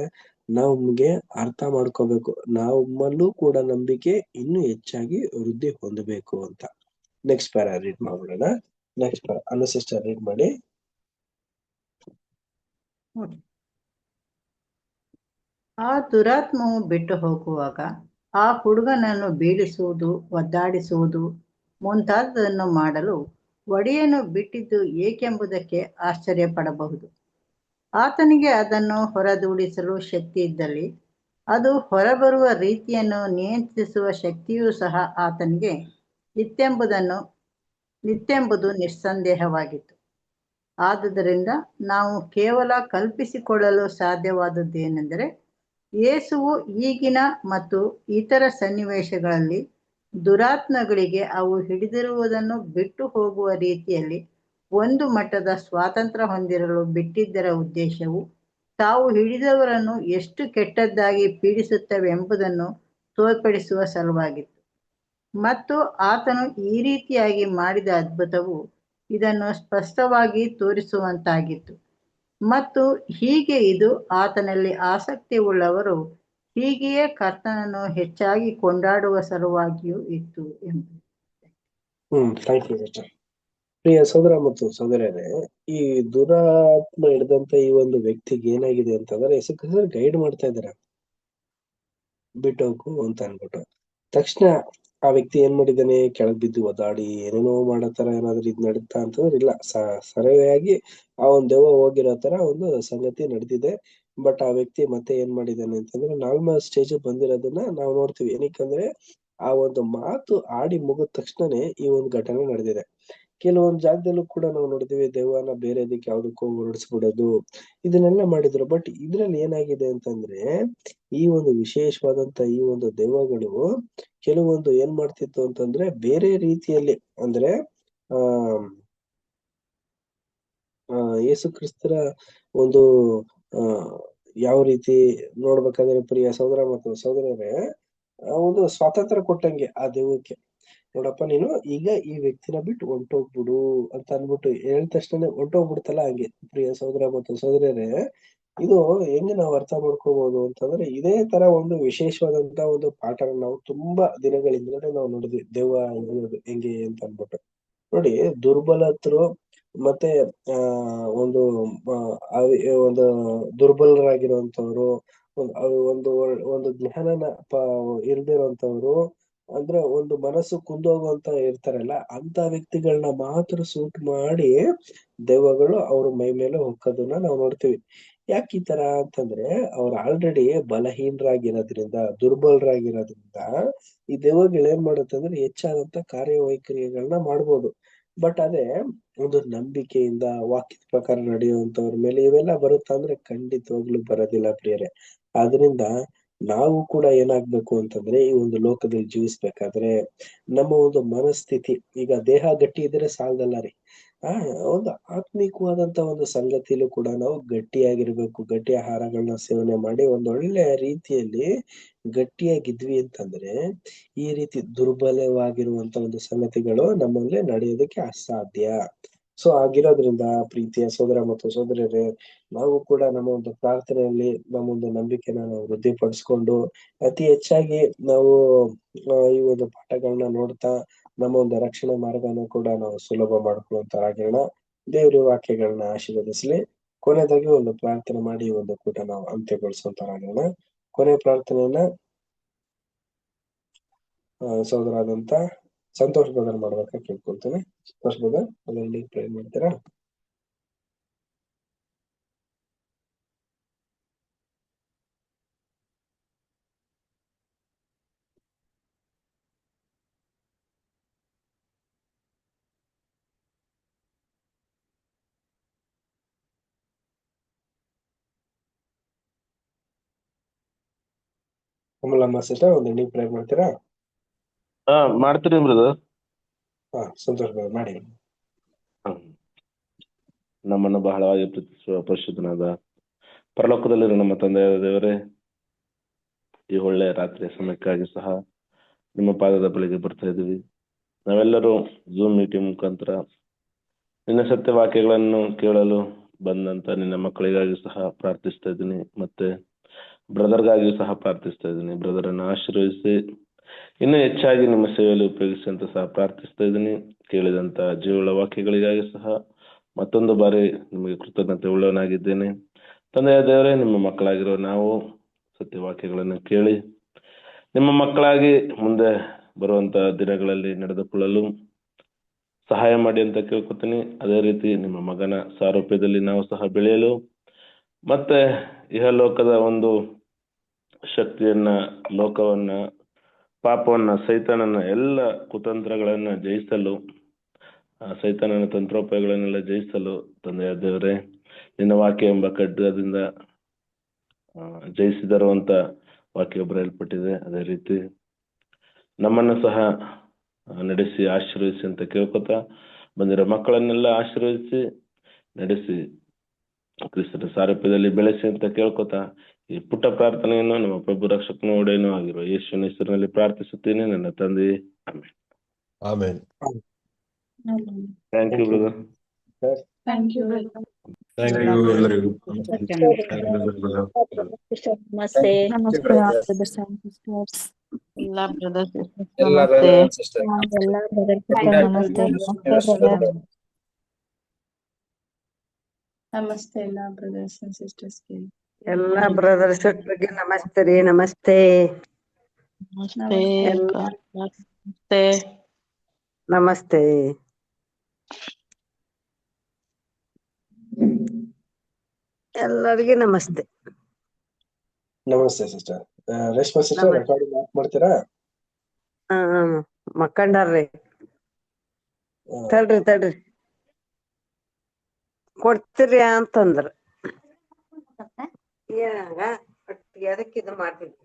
Speaker 1: ನಮ್ಗೆ ಅರ್ಥ ಮಾಡ್ಕೋಬೇಕು, ನಮ್ಮಲ್ಲೂ ಕೂಡ ನಂಬಿಕೆ ಇನ್ನೂ ಹೆಚ್ಚಾಗಿ ವೃದ್ಧಿ ಹೊಂದಬೇಕು ಅಂತ. ನೆಕ್ಸ್ಟ್ ಪ್ಯಾರಾ ರೀಡ್ ಮಾಡ್ಬಿಡೋಣ. Next para Anna sister read ಮಾಡಿ.
Speaker 8: ಆ ದುರಾತ್ಮವು ಬಿಟ್ಟು ಹೋಗುವಾಗ ಆ ಹುಡುಗನನ್ನು ಬೀಳಿಸುವುದು, ಒದ್ದಾಡಿಸುವುದು ಮುಂತಾದದನ್ನು ಮಾಡಲು ಒಡೆಯನು ಬಿಟ್ಟಿದ್ದು ಏಕೆಂಬುದಕ್ಕೆ ಆಶ್ಚರ್ಯ ಪಡಬಹುದು. ಆತನಿಗೆ ಅದನ್ನು ಹೊರದೂಡಿಸಲು ಶಕ್ತಿ ಇದ್ದಲ್ಲಿ ಅದು ಹೊರಬರುವ ರೀತಿಯನ್ನು ನಿಯಂತ್ರಿಸುವ ಶಕ್ತಿಯೂ ಸಹ ಆತನಿಗೆ ಇತ್ತೆಂಬುದು ನಿಸ್ಸಂದೇಹವಾಗಿತ್ತು. ಆದುದರಿಂದ ನಾವು ಕೇವಲ ಕಲ್ಪಿಸಿಕೊಳ್ಳಲು ಸಾಧ್ಯವಾದದ್ದೇನೆಂದರೆ ಯೇಸುವು ಈಗಿನ ಮತ್ತು ಇತರ ಸನ್ನಿವೇಶಗಳಲ್ಲಿ ದುರಾತ್ಮಗಳಿಗೆ ಅವು ಹಿಡಿದಿರುವುದನ್ನು ಬಿಟ್ಟು ಹೋಗುವ ರೀತಿಯಲ್ಲಿ ಒಂದು ಮಟ್ಟದ ಸ್ವಾತಂತ್ರ್ಯ ಹೊಂದಿರಲು ಬಿಟ್ಟಿದ್ದರ ಉದ್ದೇಶವು ತಾವು ಹಿಡಿದವರನ್ನು ಎಷ್ಟು ಕೆಟ್ಟದ್ದಾಗಿ ಪೀಡಿಸುತ್ತವೆಂಬುದನ್ನು ತೋರ್ಪಡಿಸುವ ಸಲುವಾಗಿತ್ತು. ಮತ್ತು ಆತನು ಈ ರೀತಿಯಾಗಿ ಮಾಡಿದ ಅದ್ಭುತವು ಇದನ್ನು ಸ್ಪಷ್ಟವಾಗಿ ತೋರಿಸುವಂತಾಗಿತ್ತು. ಮತ್ತು ಹೀಗೆ ಇದು ಆತನಲ್ಲಿ ಆಸಕ್ತಿ ಉಳ್ಳವರು ಹೀಗೆಯೇ ಕರ್ತನನ್ನು ಹೆಚ್ಚಾಗಿ ಕೊಂಡಾಡುವ ಸಲುವಾಗಿಯೂ ಇತ್ತು ಎಂಬುದು.
Speaker 1: Thank you sister. ಪ್ರಿಯ ಸಹೋದರ ಮತ್ತು ಸಹೋದರರೇ, ಈ ದುರಾತ್ಮ ಹಿಡಿದಂತ ಈ ಒಂದು ವ್ಯಕ್ತಿಗೆ ಏನಾಗಿದೆ ಅಂತಂದ್ರೆ ಯೇಸು ಗೈಡ್ ಮಾಡ್ತಾ ಇದಾರೆ ಬಿಟ್ಟೋಗು ಅಂತ ಅನ್ಬಿಟ್ಟು. ತಕ್ಷಣ ಆ ವ್ಯಕ್ತಿ ಏನ್ ಮಾಡಿದಾನೆ, ಕೆಳಗ್ ಬಿದ್ದು ಒದಾಡಿ ಏನೇನೋ ಮಾಡೋ ತರ ಏನಾದ್ರು ಇದ್ ನಡೀತಾ ಅಂತಂದ್ರೆ ಇಲ್ಲ, ಸರಿಯಾಗಿ ಆ ಒಂದ್ ದೆವ್ವ ಹೋಗಿರೋ ತರ ಒಂದು ಸಂಗತಿ ನಡೆದಿದೆ. ಬಟ್ ಆ ವ್ಯಕ್ತಿ ಮತ್ತೆ ಏನ್ ಮಾಡಿದಾನೆ ಅಂತಂದ್ರೆ ನಾರ್ಮಲ್ ಸ್ಟೇಜ್ ಬಂದಿರೋದನ್ನ ನಾವು ನೋಡ್ತೀವಿ. ಏನಕ್ಕಂದ್ರೆ ಆ ಒಂದು ಮಾತು ಆಡಿ ಮುಗಿದ ತಕ್ಷಣನೇ ಈ ಒಂದು ಘಟನೆ ನಡೆದಿದೆ. ಕೆಲವೊಂದ್ ಜಾಗದಲ್ಲೂ ಕೂಡ ನಾವು ನೋಡಿದೀವಿ ದೆವ್ವನ ಬೇರೆ ದಿಕ್ಕೆ ಯಾವ್ದಕ್ಕೋ ಹೊರಡಿಸ್ಬಿಡೋದು, ಇದನ್ನೆಲ್ಲ ಮಾಡಿದ್ರು. ಬಟ್ ಇದ್ರಲ್ಲಿ ಏನಾಗಿದೆ ಅಂತಂದ್ರೆ ಈ ಒಂದು ವಿಶೇಷವಾದಂತ ಈ ಒಂದು ದೆವ್ವಗಳು ಕೆಲವೊಂದು ಏನ್ ಮಾಡ್ತಿತ್ತು ಅಂತಂದ್ರೆ ಬೇರೆ ರೀತಿಯಲ್ಲಿ ಅಂದ್ರೆ ಯೇಸು ಕ್ರಿಸ್ತರ ಒಂದು ಯಾವ ರೀತಿ ನೋಡ್ಬೇಕಾದ್ರೆ ಪ್ರಿಯ ಸಹೋದರ ಮತ್ತು ಸಹೋದರರೇ, ಒಂದು ಸ್ವಾತಂತ್ರ್ಯ ಕೊಟ್ಟಂಗೆ ಆ ದೆವ್ವಕ್ಕೆ. ನೋಡಪ್ಪ ನೀನು ಈಗ ಈ ವ್ಯಕ್ತಿನ ಬಿಟ್ಟು ಹೊಂಟೋಗ್ಬಿಡು ಅಂತ ಅನ್ಬಿಟ್ಟು ಹೇಳಿದ ತಕ್ಷಣ ಹೊಂಟೋಗ್ಬಿಡ್ತಲ್ಲ, ಹಂಗೆ ಪ್ರಿಯ ಸಹೋದರ ಮತ್ತು ಸಹೋದರರೇ ಇದು ಹೆಂಗೆ ನಾವು ಅರ್ಥ ಮಾಡ್ಕೋಬಹುದು ಅಂತಂದ್ರೆ ಇದೇ ತರ ಒಂದು ವಿಶೇಷವಾದಂತ ಒಂದು ಪಾಠನ ನಾವು ತುಂಬಾ ದಿನಗಳಿಂದ ನಾವು ನೋಡಿದ್ವಿ. ದೆವ್ವ ಹೆಂಗೆ ಅಂತ ಅನ್ಬಿಟ್ಟು ನೋಡಿ, ದುರ್ಬಲತರು ಮತ್ತೆ ಒಂದು ಒಂದು ದುರ್ಬಲರಾಗಿರುವಂತವ್ರು, ಒಂದು ಜ್ಞಾನನ ಇಲ್ದಿರೋಂಥವ್ರು, ಅಂದ್ರೆ ಒಂದು ಮನಸ್ಸು ಕುಂದೋಗುವಂತ ಇರ್ತಾರಲ್ಲ ಅಂತ ವ್ಯಕ್ತಿಗಳನ್ನ ಮಾತ್ರ ಸೂಟ್ ಮಾಡಿ ದೆವ್ವಗಳು ಅವ್ರ ಮೈ ಮೇಲೆ ಹೊಕ್ಕೋದನ್ನ ನಾವು ನೋಡ್ತೀವಿ. ಯಾಕೆ ಈ ತರ ಅಂತಂದ್ರೆ ಅವ್ರು ಆಲ್ರೆಡಿ ಬಲಹೀನರಾಗಿರೋದ್ರಿಂದ, ದುರ್ಬಲರಾಗಿರೋದ್ರಿಂದ ಈ ದೆವ್ವಗಳು ಏನ್ ಮಾಡುತ್ತೆ ಅಂದ್ರೆ ಹೆಚ್ಚಾದಂತ ಕಾರ್ಯವೈಖರಿಗಳನ್ನ ಮಾಡ್ಬೋದು. ಬಟ್ ಅದೇ ಒಂದು ನಂಬಿಕೆಯಿಂದ ವಾಕ್ಯದ ಪ್ರಕಾರ ನಡೆಯುವಂತವ್ರ ಮೇಲೆ ಇವೆಲ್ಲ ಬರುತ್ತಾ ಅಂದ್ರೆ ಖಂಡಿತವಾಗ್ಲೂ ಬರೋದಿಲ್ಲ ಪ್ರಿಯರೇ. ಆದ್ರಿಂದ ನಾವು ಕೂಡ ಏನಾಗ್ಬೇಕು ಅಂತಂದ್ರೆ ಈ ಒಂದು ಲೋಕದಲ್ಲಿ ಜೀವಿಸ್ಬೇಕಾದ್ರೆ ನಮ್ಮ ಒಂದು ಮನಸ್ಥಿತಿ, ಈಗ ದೇಹ ಗಟ್ಟಿ ಇದ್ರೆ ಸಾಲದಲ್ಲ ರೀ, ಒಂದು ಆತ್ಮಿಕವಾದಂತ ಒಂದು ಸಂಗತಿಲೂ ಕೂಡ ನಾವು ಗಟ್ಟಿಯಾಗಿರ್ಬೇಕು. ಗಟ್ಟಿ ಆಹಾರಗಳನ್ನ ಸೇವನೆ ಮಾಡಿ ಒಂದೊಳ್ಳೆ ರೀತಿಯಲ್ಲಿ ಗಟ್ಟಿಯಾಗಿದ್ವಿ ಅಂತಂದ್ರೆ ಈ ರೀತಿ ದುರ್ಬಲವಾಗಿರುವಂತ ಒಂದು ಸಂಗತಿಗಳು ನಮ್ಮಲ್ಲಿ ನಡೆಯೋದಕ್ಕೆ ಅಸಾಧ್ಯ. ಸೊ ಆಗಿರೋದ್ರಿಂದ ಪ್ರೀತಿಯ ಸಹೋದರ ಮತ್ತು ಸಹೋದರರೇ, ನಾವು ಕೂಡ ನಮ್ಮ ಒಂದು ಪ್ರಾರ್ಥನೆಯಲ್ಲಿ ನಮ್ಮ ಒಂದು ನಂಬಿಕೆನ ನಾವು ವೃದ್ಧಿಪಡಿಸ್ಕೊಂಡು ಅತಿ ಹೆಚ್ಚಾಗಿ ನಾವು ಈ ಒಂದು ಪಾಠಗಳನ್ನ ನೋಡ್ತಾ ನಮ್ಮ ಒಂದು ರಕ್ಷಣೆ ಮಾರ್ಗನ ಕೂಡ ನಾವು ಸುಲಭ ಮಾಡ್ಕೊಳ್ಳುವಂತರಾಗಿರೋಣ. ದೇವ್ರ ವಾಕ್ಯಗಳನ್ನ ಆಶೀರ್ವದಿಸ್ಲಿ. ಕೊನೆಯದಾಗಿ ಒಂದು ಪ್ರಾರ್ಥನೆ ಮಾಡಿ ಒಂದು ಕೂಟ ನಾವು ಅಂತ್ಯಗೊಳಿಸುವಂತರಾಗಿರೋಣ. ಕೊನೆ ಪ್ರಾರ್ಥನೆಯನ್ನ ಸಹೋದರಾದಂತ ಸಂತೋಷ್ ಬ್ರದರ್ ಮಾಡ್ಬೇಕಾ ಕೇಳ್ಕೊಳ್ತೇನೆ. ಸಂತೋಷ್ ಬ್ರದರ್ ಅದರಲ್ಲಿ ಪ್ರೇ ಮಾಡ್ತೀರಾ? ಕಮಲಮ್ಮ ಸಿಸ್ಟರ್ ಒಂದು ನೀವು ಪ್ರೇ ಮಾಡ್ತೀರಾ?
Speaker 3: ಮಾಡ್ತೀನಿ ಬ್ರದರ್.
Speaker 1: ಸಂತೋಷ್ ಬ್ರದರ್ ಮಾಡಿ.
Speaker 3: ನಮ್ಮನ್ನು ಬಹಳವಾಗಿ ಪ್ರೀತಿಸುವ ಪರಿಶುದ್ಧನಾದ ಪರಲೋಕದಲ್ಲಿರೋ ನಮ್ಮ ತಂದೆಯಾದ ದೇವರೇ, ಈ ಒಳ್ಳೆಯ ರಾತ್ರಿಯ ಸಮಯಕ್ಕಾಗಿ ಸಹ ನಿಮ್ಮ ಪಾದದ ಬಳಿಗೆ ಬರ್ತಾ ಇದ್ದೀವಿ. ನಾವೆಲ್ಲರೂ ಝೂಮ್ ಮೀಟಿಂಗ್ ಮುಖಾಂತರ ನಿನ್ನ ಸತ್ಯವಾಕ್ಯಗಳನ್ನು ಕೇಳಲು ಬಂದಂತ ನಿನ್ನ ಮಕ್ಕಳಿಗಾಗಿ ಸಹ ಪ್ರಾರ್ಥಿಸ್ತಾ ಇದ್ದೀನಿ. ಮತ್ತೆ ಬ್ರದರ್ಗಾಗಿಯೂ ಸಹ ಪ್ರಾರ್ಥಿಸ್ತಾ ಇದ್ದೀನಿ. ಬ್ರದರನ್ನು ಆಶೀರ್ವದಿಸಿ ಇನ್ನೂ ಹೆಚ್ಚಾಗಿ ನಿಮ್ಮ ಸೇವೆಯಲ್ಲಿ ಉಪಯೋಗಿಸಿ ಅಂತ ಸಹ ಪ್ರಾರ್ಥಿಸ್ತಾ ಇದ್ದೀನಿ. ಕೇಳಿದಂತ ಜೀವಳ ವಾಕ್ಯಗಳಿಗಾಗಿ ಸಹ ಮತ್ತೊಂದು ಬಾರಿ ನಿಮಗೆ ಕೃತಜ್ಞತೆ ಉಳ್ಳವನಾಗಿದ್ದೇನೆ. ತಂದೆಯ ದೇವರೇ, ನಿಮ್ಮ ಮಕ್ಕಳಾಗಿರೋ ನಾವು ಸತ್ಯವಾಕ್ಯಗಳನ್ನು ಕೇಳಿ ನಿಮ್ಮ ಮಕ್ಕಳಾಗಿ ಮುಂದೆ ಬರುವಂತ ದಿನಗಳಲ್ಲಿ ನಡೆದುಕೊಳ್ಳಲು ಸಹಾಯ ಮಾಡಿ ಅಂತ ಕೇಳ್ಕೊತೀನಿ. ಅದೇ ರೀತಿ ನಿಮ್ಮ ಮಗನ ಸಾರೂಪ್ಯದಲ್ಲಿ ನಾವು ಸಹ ಬೆಳೆಯಲು ಮತ್ತೆ ಇಹಲೋಕದ ಒಂದು ಶಕ್ತಿಯನ್ನ, ಲೋಕವನ್ನ, ಪಾಪವನ್ನ, ಸೈತಾನನ ಎಲ್ಲ ಕುತಂತ್ರಗಳನ್ನ ಜಯಿಸಲು, ಸೈತಾನನ ತಂತ್ರೋಪಾಯಗಳನ್ನೆಲ್ಲ ಜಯಿಸಲು ತಂದೆಯ ದೇವರೇ, ನಿನ್ನ ವಾಕ್ಯ ಎಂಬ ಖಡ್ಗದಿಂದ ಜಯಿಸಿದರು ಅಂತ ವಾಕ್ಯ ಬರೆಯಲ್ಪಟ್ಟಿದೆ. ಅದೇ ರೀತಿ ನಮ್ಮನ್ನು ಸಹ ನಡೆಸಿ ಆಶೀರ್ವದಿಸಿ ಅಂತ ಕೇಳ್ಕೊತಾ, ಬಂದಿರೋ ಮಕ್ಕಳನ್ನೆಲ್ಲ ಆಶೀರ್ವದಿಸಿ ನಡೆಸಿ ಕ್ರಿಸ್ತನ ಸಾರೂಪ್ಯದಲ್ಲಿ ಬೆಳೆಸಿ ಅಂತ ಕೇಳ್ಕೊತಾ, ಈ ಪುಟ್ಟ ಪ್ರಾರ್ಥನೆಯನ್ನು ನಮ್ಮ ಪ್ರಭು ರಕ್ಷಕನ ಒಡೆಯನೂ ಆಗಿರುವ ಯೇಸುವಿನ ಹೆಸರಿನಲ್ಲಿ ಪ್ರಾರ್ಥಿಸುತ್ತೇನೆ ನನ್ನ ತಂದೆ. ಆಮೇಲೆ
Speaker 2: ಆಮೇನ್.
Speaker 3: Thank you brother.
Speaker 7: Thank you brother.
Speaker 2: Thank you ಎಲ್ಲರಿಗೂ.
Speaker 6: ನಮಸ್ತೆ
Speaker 5: ನಮಸ್ತೆ ಸಿಸ್ಟರ್ಸ್.
Speaker 6: ಎಲ್ಲಾ ಬ್ರದರ್ಸ್
Speaker 1: ಎಲ್ಲ
Speaker 6: ನಮಸ್ತೆ.
Speaker 1: ಸಿಸ್ಟರ್
Speaker 5: ಎಲ್ಲ ಬ್ರದರ್ ಸಿಸ್ಟರ್ ನಮಸ್ತೆ. ನಮಸ್ತೆ ಬ್ರದರ್.
Speaker 7: ನಮಸ್ತೆ ಎಲ್ಲ ಬ್ರದರ್ಸ್ ಅಂಡ್ ಸಿಸ್ಟರ್ಸ್ಗೆ.
Speaker 10: ಎಲ್ಲಾ ಬ್ರದರ್ ಸಿಸ್ಟರ್ಗೆ ನಮಸ್ತೆ ರೀ. ನಮಸ್ತೆ
Speaker 6: ನಮಸ್ತೆ
Speaker 10: ಎಲ್ಲ
Speaker 6: ನಮಸ್ತೆ.
Speaker 10: ನಮಸ್ತೆ. ಎಲ್ಲರಿಗೆ ನಮಸ್ತೆ.
Speaker 1: ನಮಸ್ತೆ ಸಿಸ್ಟರ್. ರೇಷ್ಮಾ ಸಿಸ್ಟರ್,
Speaker 10: ನಮಸ್ತೆ.
Speaker 1: ರೆಕಾರ್ಡಿಂಗ್ ಆಫ್ ಮಾಡ್ತೀರಾ?
Speaker 10: ಮಕ್ಕಂಡಾರ್ರಿ. ತಡ್ರಿ ಕೊಡ್ತೀರಿ ಅಂತಂದ್ರ ಏನಾಗ ಅದಕ್ಕೆ ಇದು ಮಾಡ್ತಿದ್ವಿ.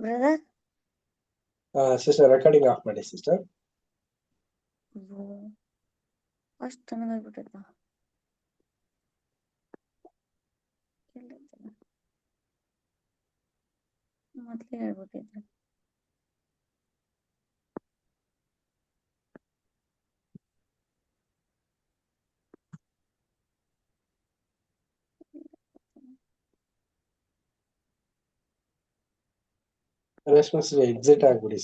Speaker 10: ಬ್ರದರ್
Speaker 1: ಸಿಸ್ಟರ್ ರೆಕಾರ್ಡಿಂಗ್ ಆಫ್ ಮಾಡಿ ಸಿಸ್ಟರ್.
Speaker 10: ಅಷ್ಟು ನನಗಾಗ್ಬಿಟ್ಟೈತ. ಮೊದ್ಲೇ ಹೇಳ್ಬಿಟ್ಟಿದ್ದೆ.
Speaker 1: Reshma sister exit ಆಗ್ಬಿಡಿ